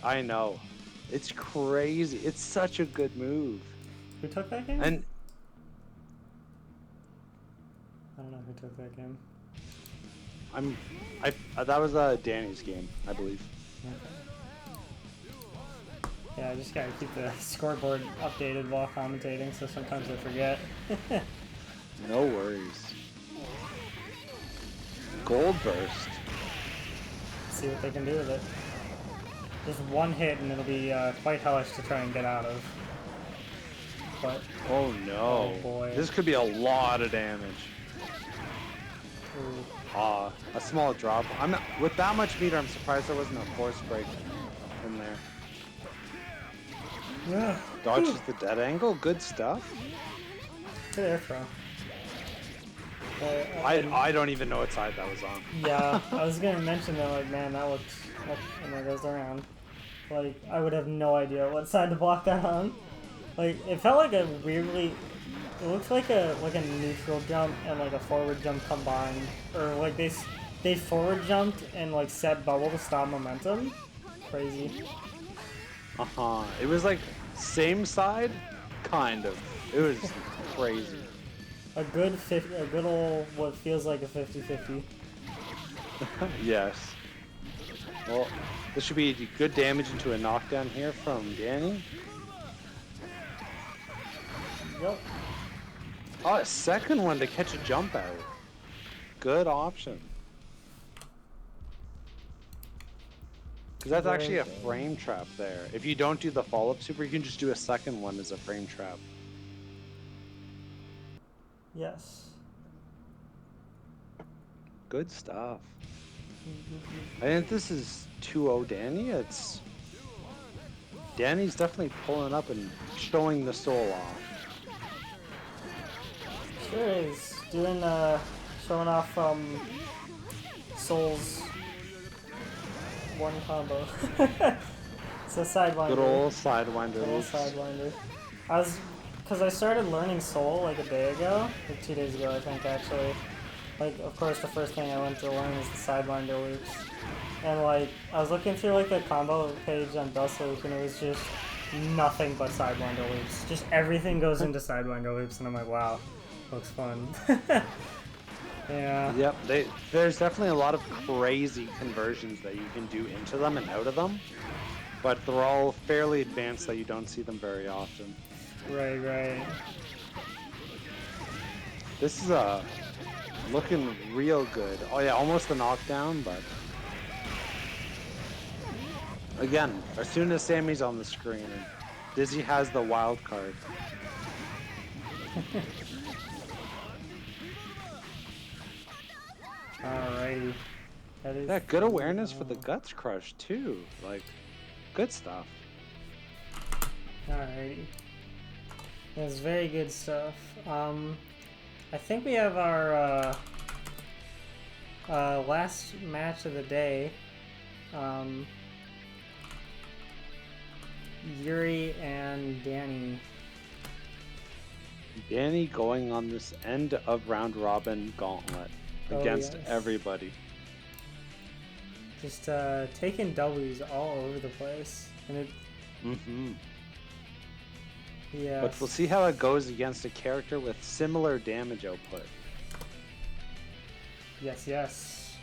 I know. It's crazy. It's such a good move. Who took that game? And I don't know who took that game. that was Danny's game, I believe. Okay. Yeah, I just gotta keep the scoreboard updated while commentating, so sometimes I forget. No worries. Gold burst. See what they can do with it. Just one hit and it'll be quite hellish to try and get out of. But Oh no. Oh boy. This could be a lot of damage. ooh. A small drop. With that much meter, I'm surprised there wasn't a force break in there. Yeah. Dodges the dead angle. Good stuff. Good air throw. I don't even know what side that was on. Yeah, I was gonna mention that, like, man, that looks, and there goes the round. Like, I would have no idea what side to block that on. Like, it felt like a weirdly, it looked like a neutral jump and like a forward jump combined, or like they forward jumped and like set bubble to stop momentum. Crazy. It was like same side, kind of. It was crazy. A good old, what feels like a 50-50. Yes. Well, this should be good damage into a knockdown here from Danny. Yep. Oh, a second one to catch a jump out. Good option. Because that's actually a frame trap there. If you don't do the follow-up super, you can just do a second one as a frame trap. Yes. Good stuff. I think this is 2-0 Danny. Danny's definitely pulling up and showing the soul off. Sure is. Showing off Soul's one combo. It's a sidewinder. Good old sidewinder. Good old sidewinder. Because I started learning Soul like a day ago, like 2 days ago I think actually. Like, of course the first thing I went to learn is the sidewinder loops. And like, I was looking through like the combo page on Dust Loop and it was just nothing but sidewinder loops. Just everything goes into sidewinder loops and I'm like, wow, looks fun. Yeah. Yep, there's definitely a lot of crazy conversions that you can do into them and out of them. But they're all fairly advanced that you don't see them very often. Right. This is looking real good. Oh yeah, almost a knockdown, but Again, as soon as Sammy's on the screen, Dizzy has the wild card. Alrighty. That is Good awareness for the Guts Crush too. Like, good stuff. Alrighty. That's very good stuff. I think we have our last match of the day. Yurrie and Danny. Danny going on this end of round robin gauntlet against everybody. Just taking W's all over the place, and it. Yeah. But we'll see how it goes against a character with similar damage output. Yes, yes.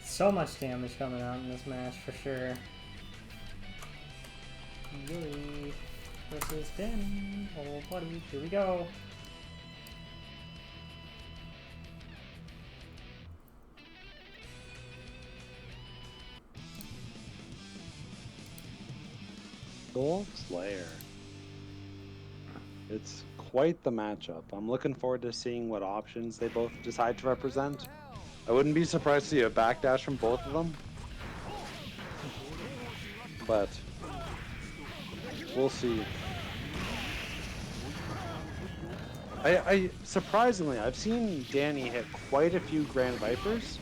So much damage coming out in this match for sure. Yurrie versus Danny. Oh, buddy, here we go. Soul Slayer. It's quite the matchup. I'm looking forward to seeing what options they both decide to represent. I wouldn't be surprised to see a backdash from both of them. But we'll see. I surprisingly, I've seen Danny hit quite a few Grand Vipers,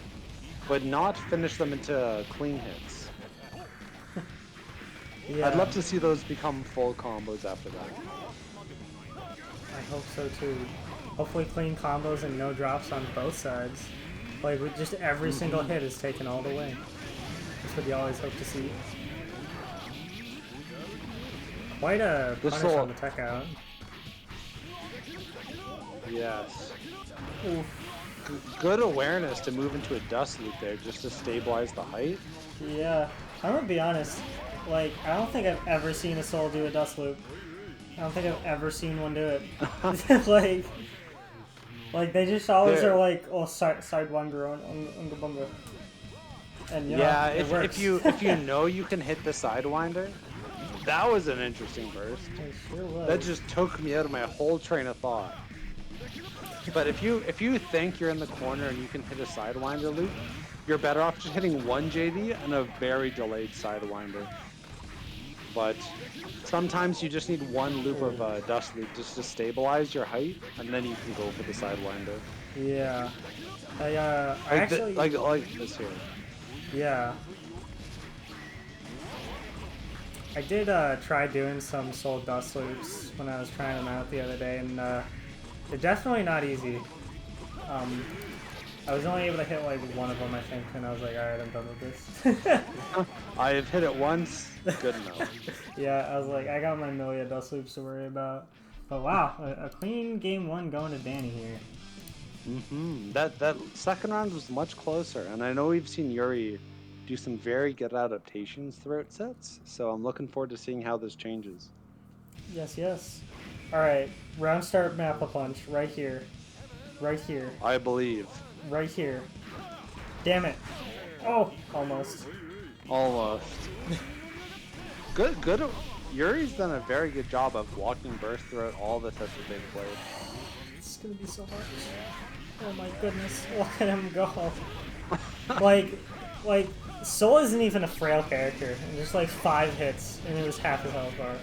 but not finish them into clean hits. Yeah. I'd love to see those become full combos after that. I hope so too. Hopefully clean combos and no drops on both sides. Like with just every single hit is taken all the way. That's what you always hope to see. Quite a punish on the tech out. Yes. Oof. Good awareness to move into a dust loop there just to stabilize the height. Yeah. I'm gonna be honest. Like, I don't think I've ever seen a soul do a dust loop. I don't think I've ever seen one do it. like they just always are like, oh, sidewinder on Unga Bunga. And you know, it works. if you know you can hit the sidewinder, that was an interesting burst. It sure was. That just took me out of my whole train of thought. But if you think you're in the corner and you can hit a sidewinder loop, you're better off just hitting one JD and a very delayed sidewinder. But sometimes you just need one loop of dust loop just to stabilize your height, and then you can go for the sidewinder. Yeah. I like actually like this here. Yeah. I did try doing some soul dust loops when I was trying them out the other day, and they're definitely not easy. I was only able to hit like one of them, I think, and I was like, alright, I'm done with this. I have hit it once, good enough. Yeah, I was like, I got my million dust loops to worry about. But wow, a clean game one going to Danny here. That second round was much closer, and I know we've seen Yurrie do some very good adaptations throughout sets, so I'm looking forward to seeing how this changes. Yes, yes. Alright, round start Mappa Punch, right here. Right here. I believe. Right here. Damn it. Oh, almost. Almost. Good. Yurie's done a very good job of walking burst throughout all the sets that they've played. It's gonna be so hard. Oh my goodness, look at him go. like, Soul isn't even a frail character. And just like 5 hits, and it was half his health bar.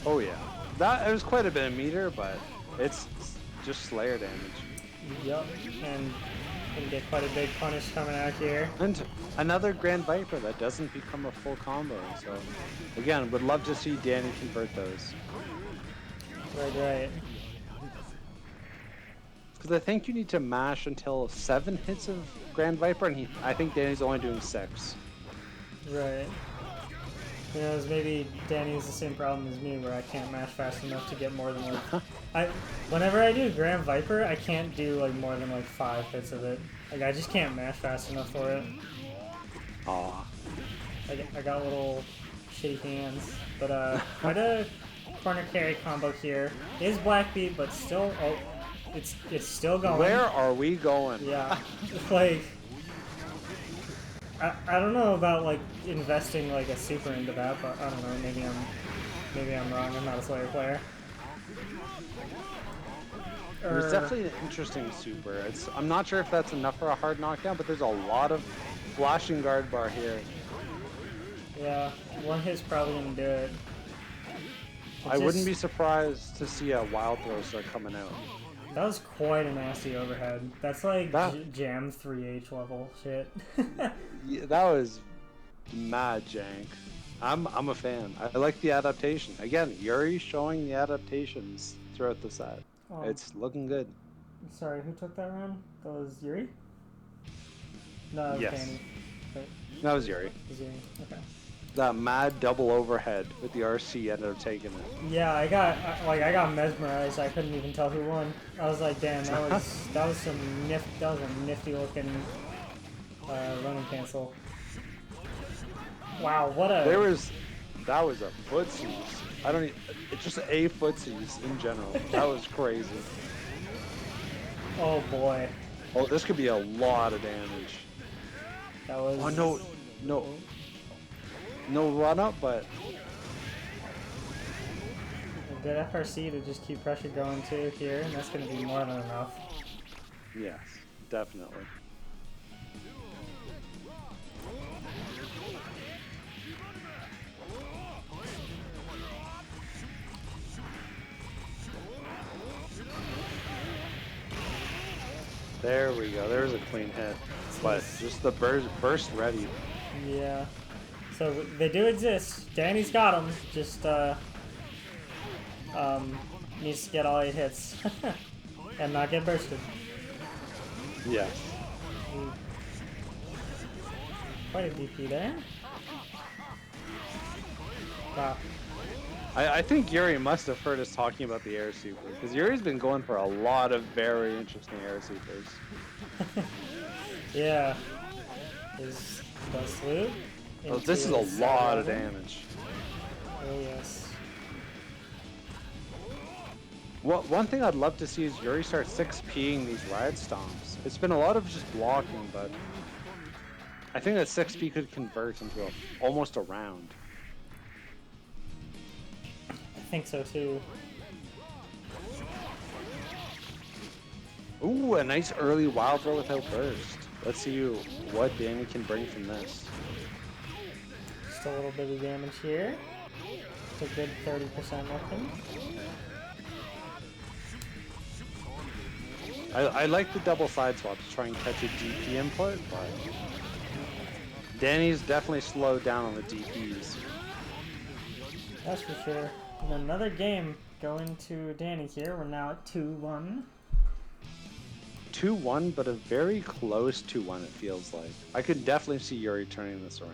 Oh yeah. It was quite a bit of meter, but it's just Slayer damage. Yup, and gonna get quite a big punish coming out here. And another Grand Viper that doesn't become a full combo, so again, would love to see Danny convert those. Right. Because I think you need to mash until 7 hits of Grand Viper, and I think Danny's only doing 6. Right. You know, maybe Danny has the same problem as me, where I can't mash fast enough to get more than like... Whenever I do Grand Viper, I can't do like more than like 5 hits of it. Like, I just can't mash fast enough for it. Aw. I got little shitty hands. But quite a corner carry combo here. It is Black Beat, but still... Oh, it's still going. Where are we going? Yeah. Like... I don't know about like investing like a super into that, but I don't know. Maybe I'm wrong. I'm not a Slayer player. It was definitely an interesting super. I'm not sure if that's enough for a hard knockdown, but there's a lot of flashing guard bar here. Yeah, one hit's probably gonna do it. I wouldn't be surprised to see a wild throw start coming out. That was quite a nasty overhead. That's like jam 3H level shit. Yeah, that was mad jank. I'm a fan. I like the adaptation. Again, Yurrie showing the adaptations throughout the set. Oh, It's looking good. sorry, who took that round? That was Yurrie? No, that was Yes. Danny. Wait, That was Yurrie. it was Yurrie. Okay. That mad double overhead with the RC ended up taking it. Yeah, I got mesmerized. I couldn't even tell who won. I was like, damn, that was a nifty looking run and cancel. Wow, what a That was a footsies. It's just a footsies in general. That was crazy. oh boy. Oh, this could be a lot of damage. That was Oh no run up, but a good FRC to just keep pressure going too here, and that's gonna be more than enough. yes, definitely. There we go. There's a clean hit, but just the burst ready. Yeah. So they do exist. Danny's got them. Just needs to get all 8 hits and not get bursted. Yes. Quite a DP there. Wow. I think Yurrie must have heard us talking about the air super, because Yurie's been going for a lot of very interesting air supers. Yeah. Is bust loop. Oh, this is a lot of damage. Oh yes. One thing I'd love to see is Yurrie start 6P'ing these ride stomps. It's been a lot of just blocking, but I think that 6P could convert into almost a round. I think so too. Ooh, a nice early wild throw without burst. Let's see what Danny can bring from this. Just a little bit of damage here. It's a good 30% looking. I like the double side swap to try and catch a DP input, but Danny's definitely slowed down on the DPs. That's for sure. And another game going to Danny here. We're now at 2-1. 2-1, but a very close 2-1 it feels like. I could definitely see Yurrie turning this around.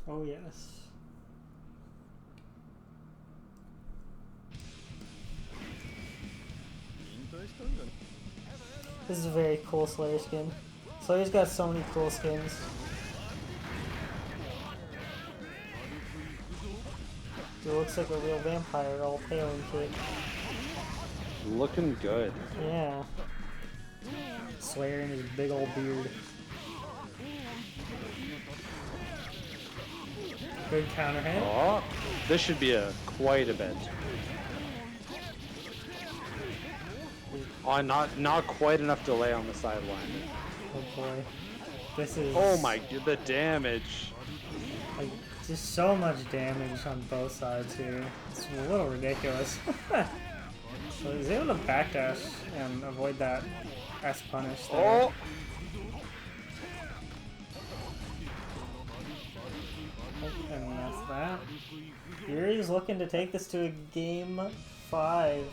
Oh yes. This is a very cool Slayer skin. Slayer's got so many cool skins. It looks like a real vampire, all pale and shit. Looking good. Yeah. Slayer and his big old beard. Good counter hit. Oh, this should be quite a bit. Oh, not quite enough delay on the sideline. Oh boy. This is... Oh my, the damage. Like, just so much damage on both sides here. It's a little ridiculous. So he's able to backdash and avoid that S punish there. Oh! And that's that. Yurie's looking to take this to a game 5.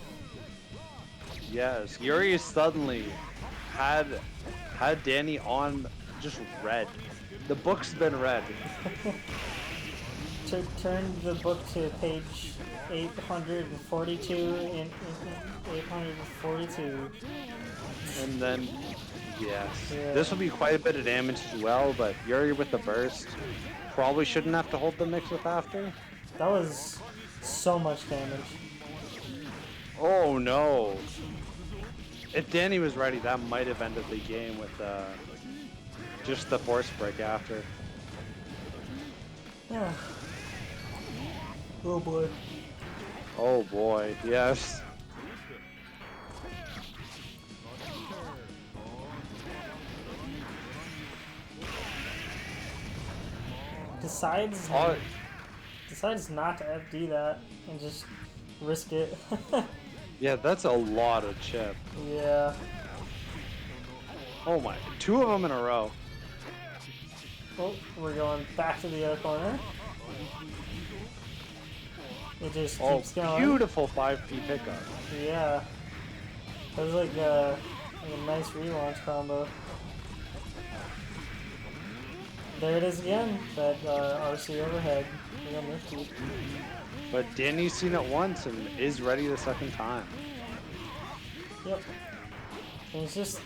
Yes, Yurrie suddenly had Danny on just red. The book's been red. Turn the book to page 842 in 842. And then, yes. Yeah. This will be quite a bit of damage as well, but Yurrie with the burst probably shouldn't have to hold the mix with after. That was so much damage. Oh no. If Danny was ready, that might have ended the game with Just the force break after. Yeah. Oh boy. Oh boy, yes. Decides Oh, decides not to FD that and just risk it. yeah, that's a lot of chip. Yeah. Oh my, 2 of them in a row. Oh, we're going back to the other corner. It just Oh, keeps going. beautiful 5P pickup. Yeah. That was like a nice relaunch combo. There it is again, that RC overhead. Real nifty. But Danny's seen it once and is ready the second time. Yep. And it's just,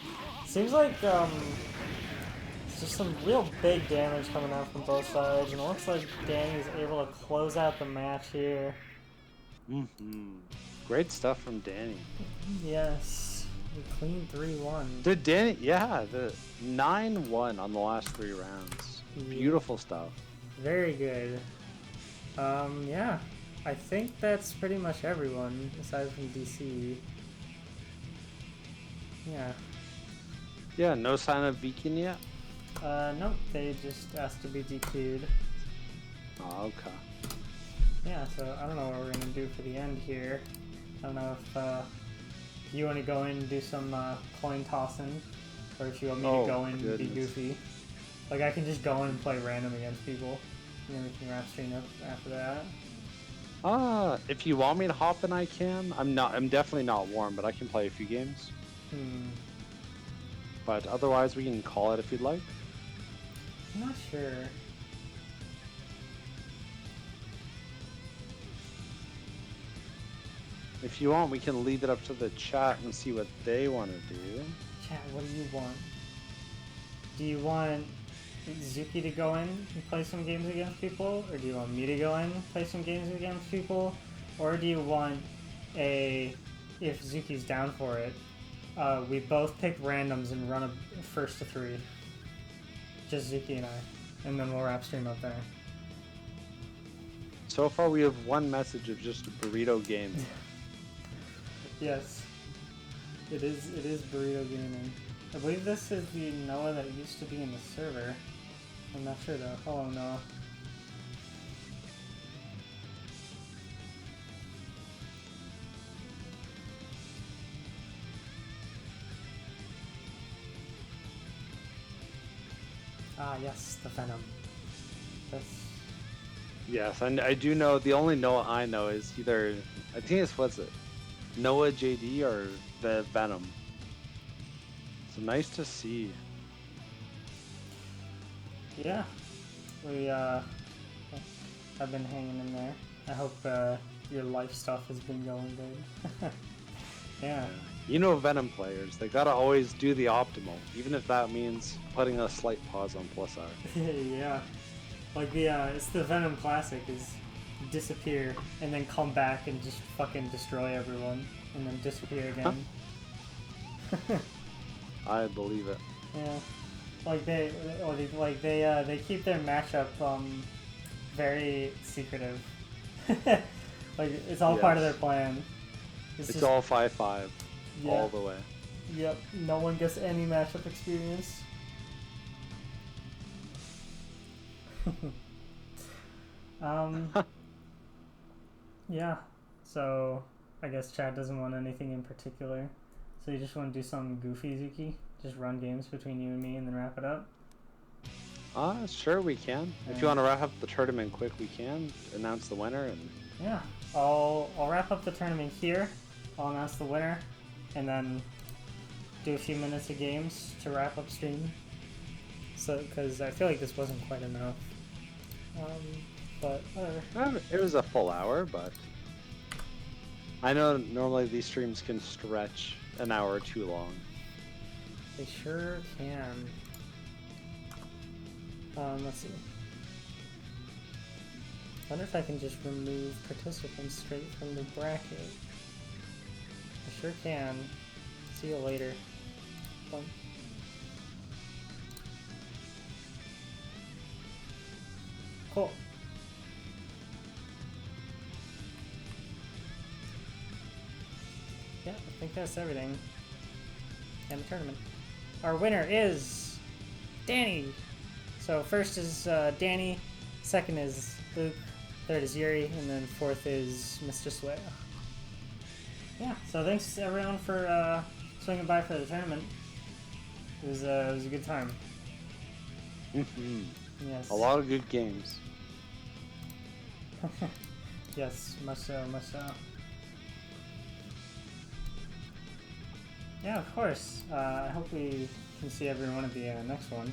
seems like it's just some real big damage coming out from both sides, and it looks like Danny's able to close out the match here. Great stuff from Danny. Yes. A clean 3-1. Did Danny, yeah, the 9-1 on the last 3 rounds. Beautiful stuff. Very good. Yeah. I think that's pretty much everyone, aside from DC. Yeah. Yeah, no sign of Beacon yet? Nope, they just asked to be DQ'd. Oh, okay. Yeah, so I don't know what we're gonna do for the end here. I don't know if you want to go in and do some coin tossing, or if you want me to go in and be goofy. Like, I can just go in and play random against people, and then we can wrap stream up after that. If you want me to hop in, I can. I'm definitely not warm, but I can play a few games. But otherwise, we can call it if you'd like. I'm not sure. If you want, we can leave it up to the chat and see what they want to do. Chat, what do you want? Do you want Zuki to go in and play some games against people? Or do you want me to go in and play some games against people? Or do you want if Zuki's down for it, we both pick randoms and run a first to 3. Just Zuki and I. And then we'll wrap stream up there. So far, we have one message of just burrito games. Yes. It is Burrito Gaming. I believe this is the Noah that used to be in the server. I'm not sure though. Hello, Noah. Ah, yes, the Venom. That's... Yes, and I do know, the only Noah I know is either, I think it's, what's it? Noah JD or the Venom. So nice to see. Yeah, we have been hanging in there. I hope your life stuff has been going good. Yeah. You know Venom players, they gotta always do the optimal, even if that means putting a slight pause on plus R. Yeah. Like it's the Venom classic is disappear and then come back and just fucking destroy everyone and then disappear again. I believe it. Yeah. Like they keep their matchup very secretive. Like it's all part of their plan. It's just, all 5-5 yeah. all the way. Yep. No one gets any matchup experience. Yeah. So I guess Chad doesn't want anything in particular. So you just want to do something goofy, Zuki? Just run games between you and me and then wrap it up? Sure we can. Yeah. If you want to wrap up the tournament quick, we can announce the winner and. Yeah. I'll wrap up the tournament here. I'll announce the winner, and then do a few minutes of games to wrap up stream. So, because I feel like this wasn't quite enough. But whatever. It was a full hour, but I know normally these streams can stretch an hour or too long. They sure can. Let's see. I wonder if I can just remove participants straight from the bracket. I sure can. See you later. Bye. Cool. Yeah, I think that's everything. And the tournament. Our winner is Danny. So first is Danny, second is Luke, third is Yurrie, and then fourth is Mr. Swea. Yeah, so thanks everyone for swinging by for the tournament. It was a good time. Yes. A lot of good games. Yes, much so, much so. Yeah, of course. I hope we can see everyone at the next one.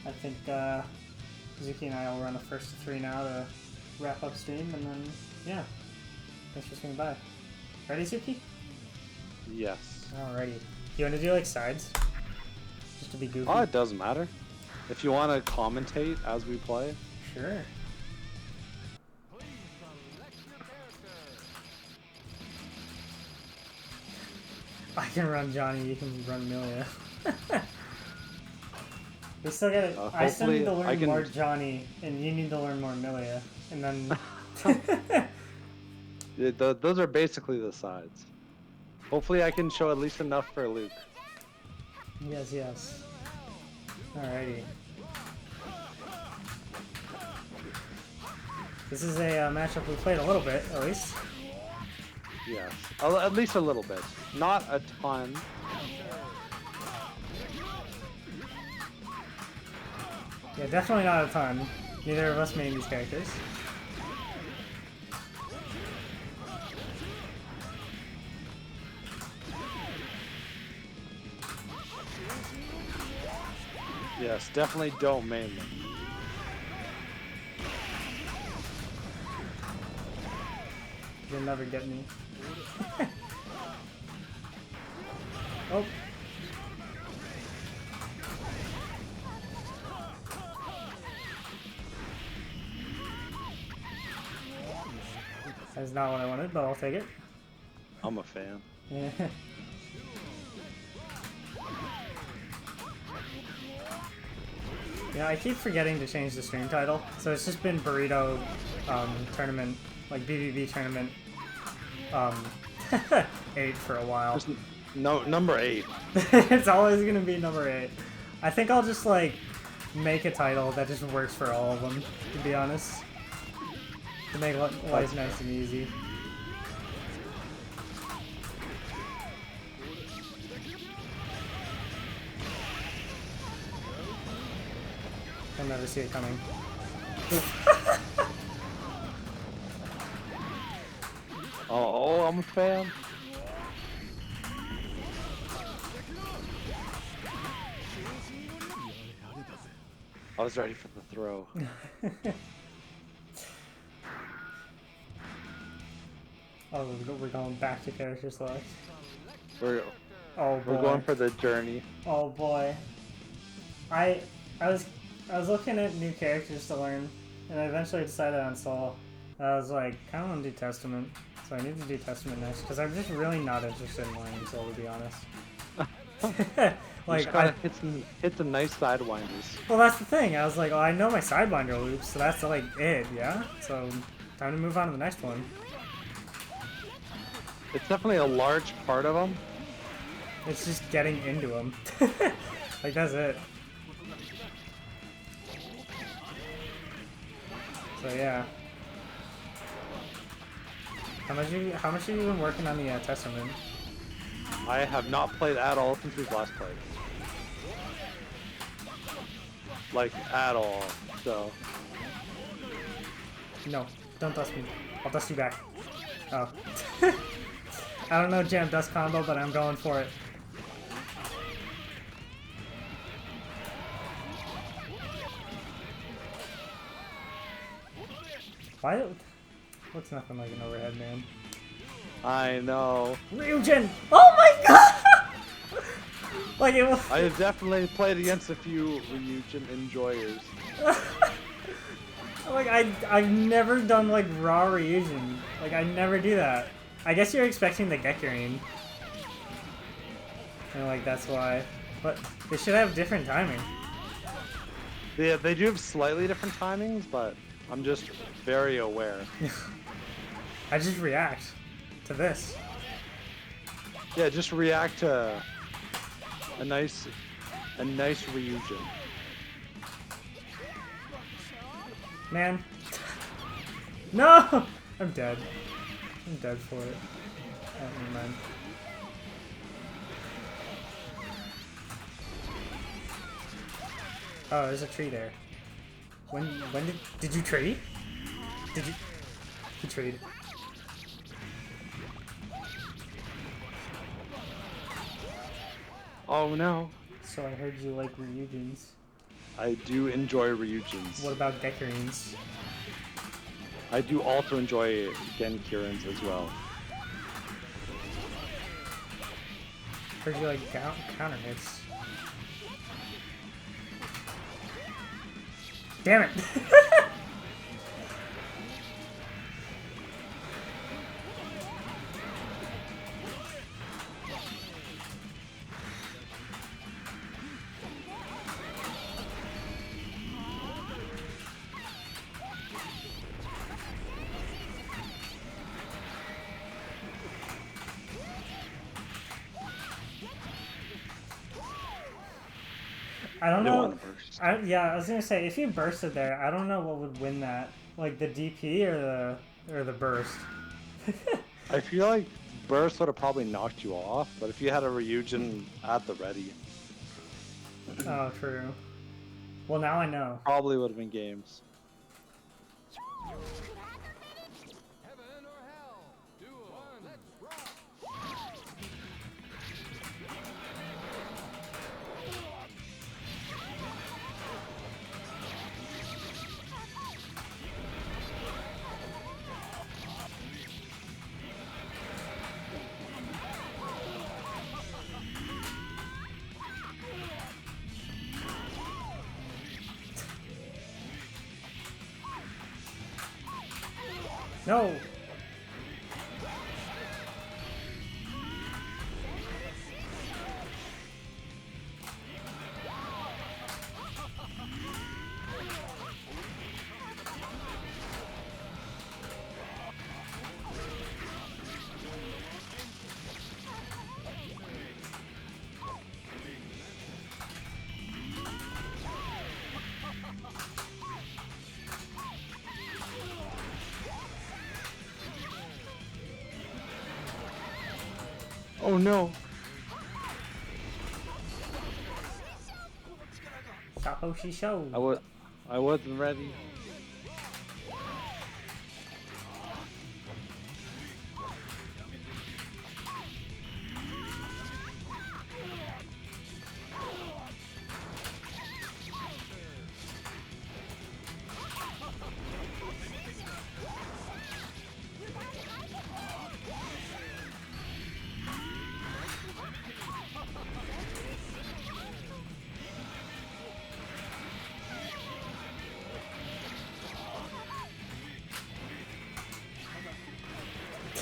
I think Zuki and I will run the first 3 now to wrap up stream, and then, yeah. Thanks for swinging by. Ready, Zuki? Yes. Alrighty. You want to do, like, sides? Just to be goofy? Oh, it doesn't matter. If you want to commentate as we play. Sure. I can run Johnny, you can run Milia. We still gotta. I still need to learn more Johnny, and you need to learn more Milia, and then. Yeah, those are basically the sides. Hopefully, I can show at least enough for Luke. Yes, yes. Alrighty. This is a matchup we played a little bit, at least. Yes, at least a little bit. Not a ton. Yeah, definitely not a ton. Neither of us made these characters. Yes, definitely don't main them. You'll never get me. Oh. That's not what I wanted, but I'll take it. I'm a fan. Yeah. Yeah, I keep forgetting to change the stream title, so it's just been Burrito Tournament, like BBB Tournament 8 for a while. Just number 8. It's always gonna be number 8. I think I'll just like make a title that just works for all of them, to be honest. To make life nice and easy. I'll never see it coming. Oh, I'm a fan. I was ready for the throw. Oh, we're going back to character select. We're Oh boy. We're going for the journey. Oh boy. I was looking at new characters to learn, and I eventually decided on Soul. I was like, I don't want to do Testament, so I need to do Testament next, because I'm just really not interested in learning Soul, to be honest. Like, hit the nice sidewinders. Well, that's the thing. I was like, oh, I know my sidewinder loops, so that's like it, yeah? So, time to move on to the next one. It's definitely a large part of them. It's just getting into them. Like, that's it. So, yeah. How much have you been working on the Testament? I have not played at all since we've last played. Like, at all, so. No, don't dust me. I'll dust you back. Oh. I don't know jam dust combo, but I'm going for it. Why? Looks nothing like an overhead, man. I know. Ryujin! Oh my god! Like it was. I have definitely played against a few Ryujin enjoyers. Like I've never done like raw Ryujin. Like I never do that. I guess you're expecting the Gekirine. And like that's why. But they should have different timing. Yeah, they do have slightly different timings, but I'm just very aware. I just react to this. Yeah, just react to a nice Ryujin. Man. No! I'm dead. I'm dead for it. Oh, never mind. Oh, there's a tree there. When did you trade? Did you? He traded. Oh no. So I heard you like Ryujins. I do enjoy Ryujins. What about Dekurins? I do also enjoy Genkirins as well. Heard you like counter hits. Damn it! I don't know. Yeah, I was gonna say if you bursted there, I don't know what would win that, like the DP or the burst. I feel like burst would have probably knocked you off, but if you had a Ryujin at the ready, Oh, true. Well, now I know. probably would have been games. No. Oh no. Sahoshi Show. I wasn't ready.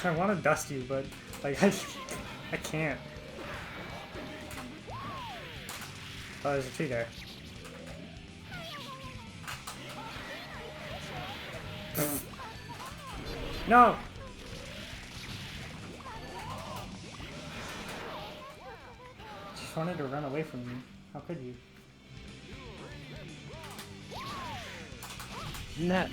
I want to dust you, but like I can't. Oh, there's a tree there. No! Just wanted to run away from you. How could you? Net.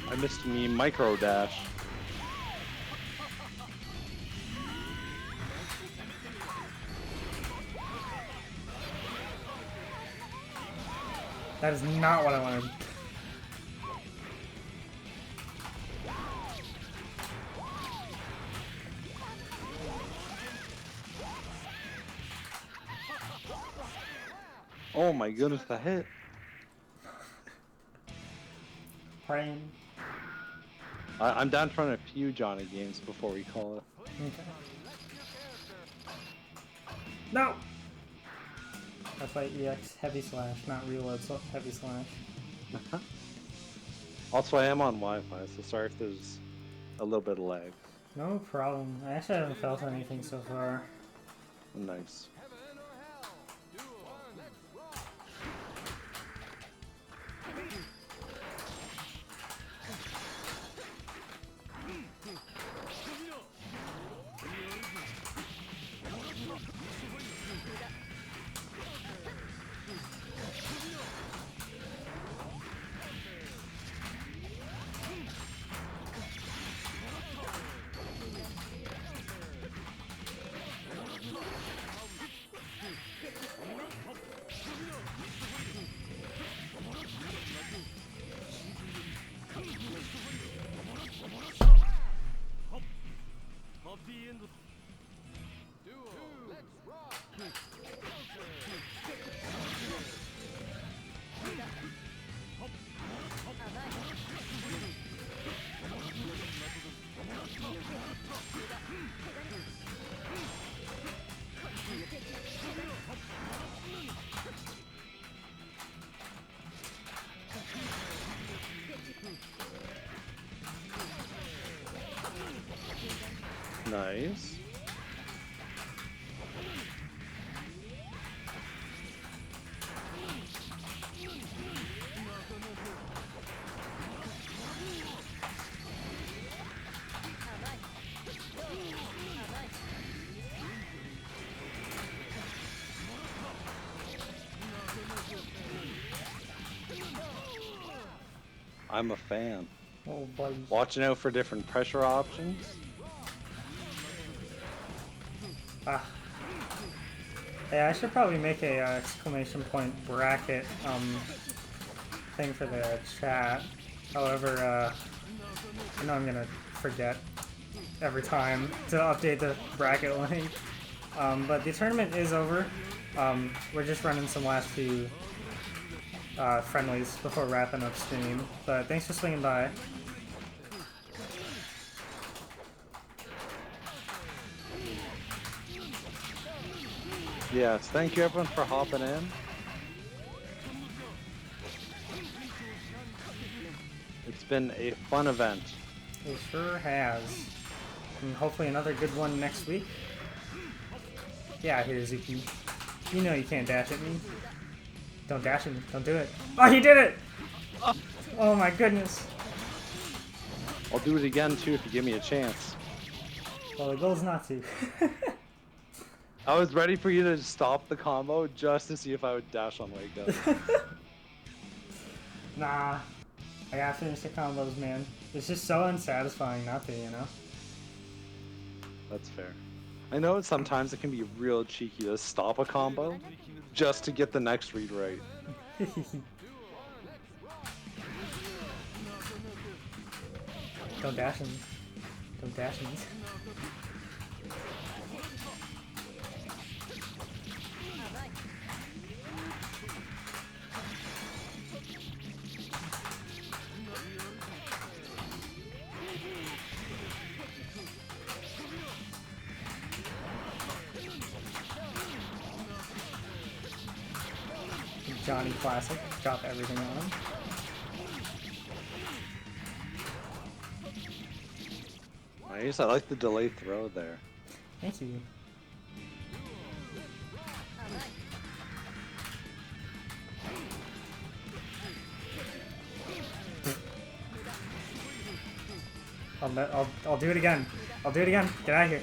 I missed me micro dash. That is not what I wanted. Oh my goodness, the hit. Praying. I'm down to run a few Johnny games before we call it. Okay. No! That's why EX heavy slash, not reload, so heavy slash. Also, I am on Wi-Fi, so sorry if there's a little bit of lag. No problem. I actually haven't felt anything so far. Nice. Nice. I'm a fan. Oh boy. Watching out for different pressure options. Ah. Yeah, I should probably make a exclamation point bracket thing for the chat. However, I know I'm gonna forget every time to update the bracket link. But the tournament is over. We're just running some last few friendlies before wrapping up stream. But thanks for swinging by. Yes, thank you everyone for hopping in. It's been a fun event. It sure has. And hopefully another good one next week. Get out here, Zuki. You know you can't dash at me. Don't dash at me. Don't do it. Oh, he did it! Oh my goodness. I'll do it again too if you give me a chance. Well, the goal's not to. I was ready for you to stop the combo just to see if I would dash on wake up. Nah. I gotta finish the combos, man. It's just so unsatisfying not to, you know? That's fair. I know sometimes it can be real cheeky to stop a combo just to get the next read right. Don't dash him. Don't dash him. Johnny Classic. Drop everything on him. Nice, I like the delay throw there. Thank you. I'll do it again. I'll do it again. Get out of here.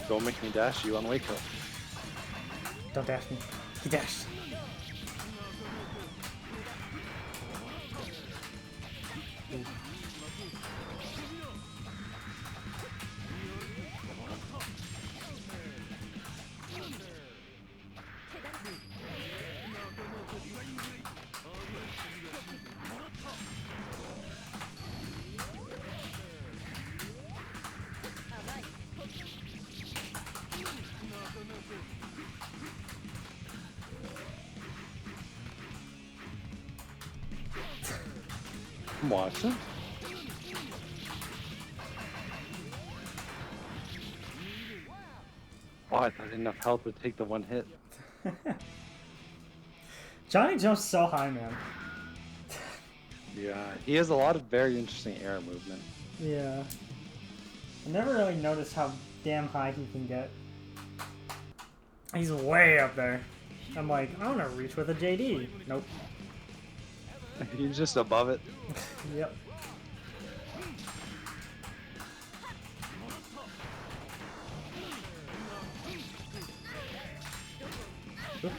Don't make me dash you on wake up. Don't dash me. He dashed. I'm watching. Oh, I thought enough health would take the one hit. Johnny jumps so high, man. Yeah, he has a lot of very interesting air movement. Yeah. I never really noticed how damn high he can get. He's way up there. I'm like, I want to reach with a JD. Nope. He's just above it. Yep. Oop.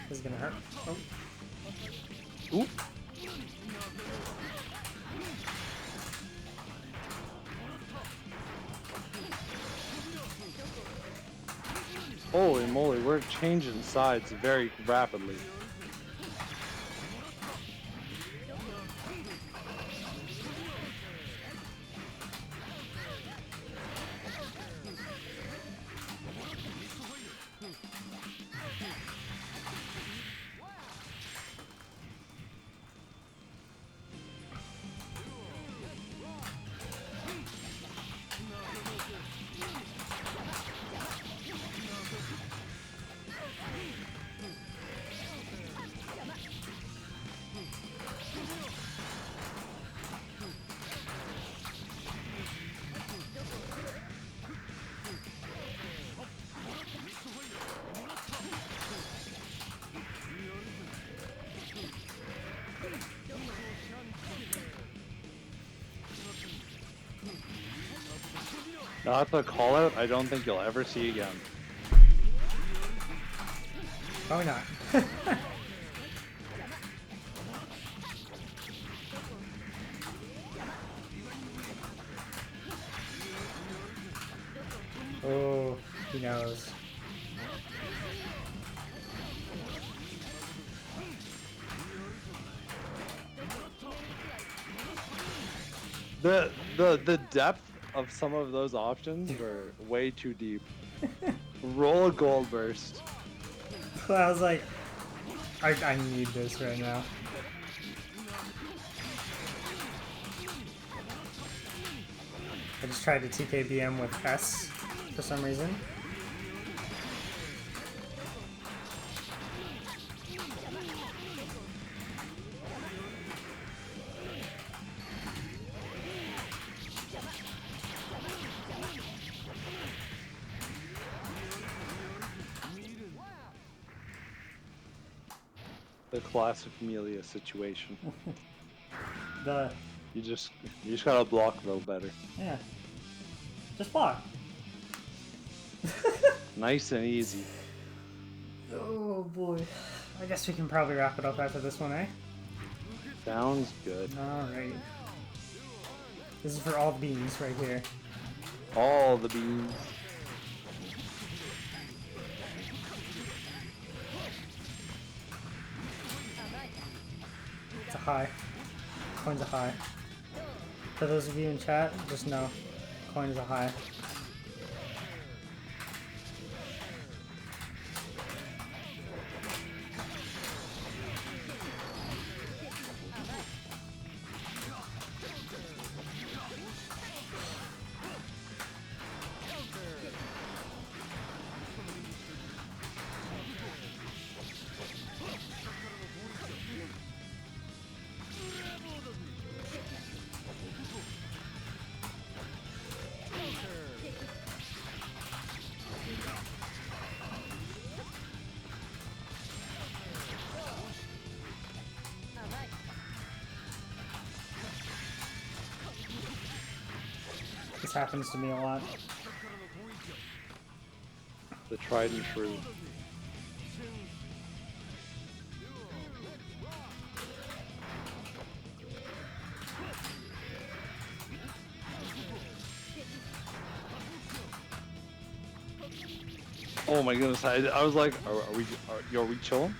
This is gonna hurt. Oh. Oop. Holy moly, we're changing sides very rapidly. That's a call out I don't think you'll ever see again. Probably not. Oh, he knows. The depth of some of those options were way too deep. Roll a gold burst. I was like, I need this right now. I just tried to TKBM with S for some reason. The classic Amelia situation. You just gotta block a little better. Yeah. Just block. Nice and easy. Oh boy. I guess we can probably wrap it up after this one, eh? Sounds good. Alright. This is for all the beans right here. All the beans. It's a high. Coin's a high. For those of you in chat, just know, coin's a high. This happens to me a lot. The tried and true. Oh my goodness! I was like, are we chilling?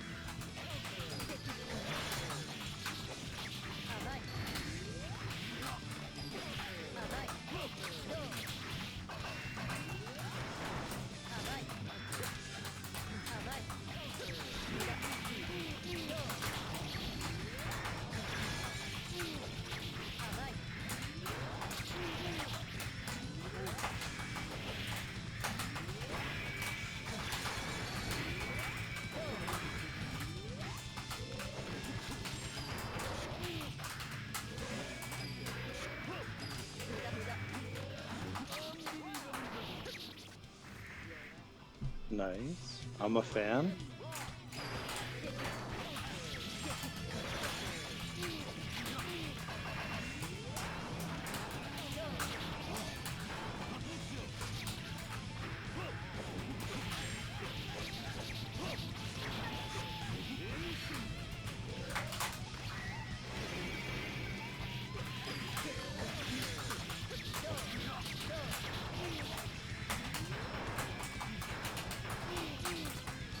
Nice. I'm a fan.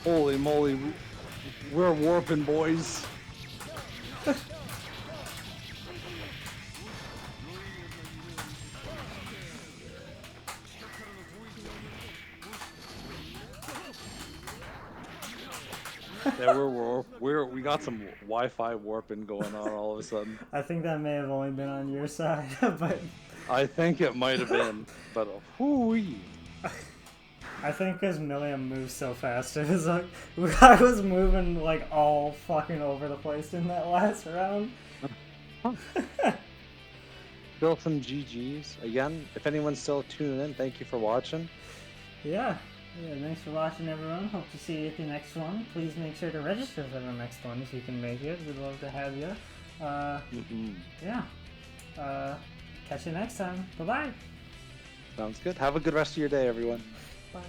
Holy moly, we're warping, boys. Yeah, we got some Wi-Fi warping going on all of a sudden. I think that may have only been on your side, but I think it might have been, but whoo-wee. I think because Milliam moves so fast, it was like I was moving like all fucking over the place in that last round. Still some GGs. Again, if anyone's still tuning in, thank you for watching. Yeah, thanks for watching, everyone. Hope to see you at the next one. Please make sure to register for the next one if you can make it. We'd love to have you. Yeah. Catch you next time. Bye-bye. Sounds good. Have a good rest of your day, everyone. Bye.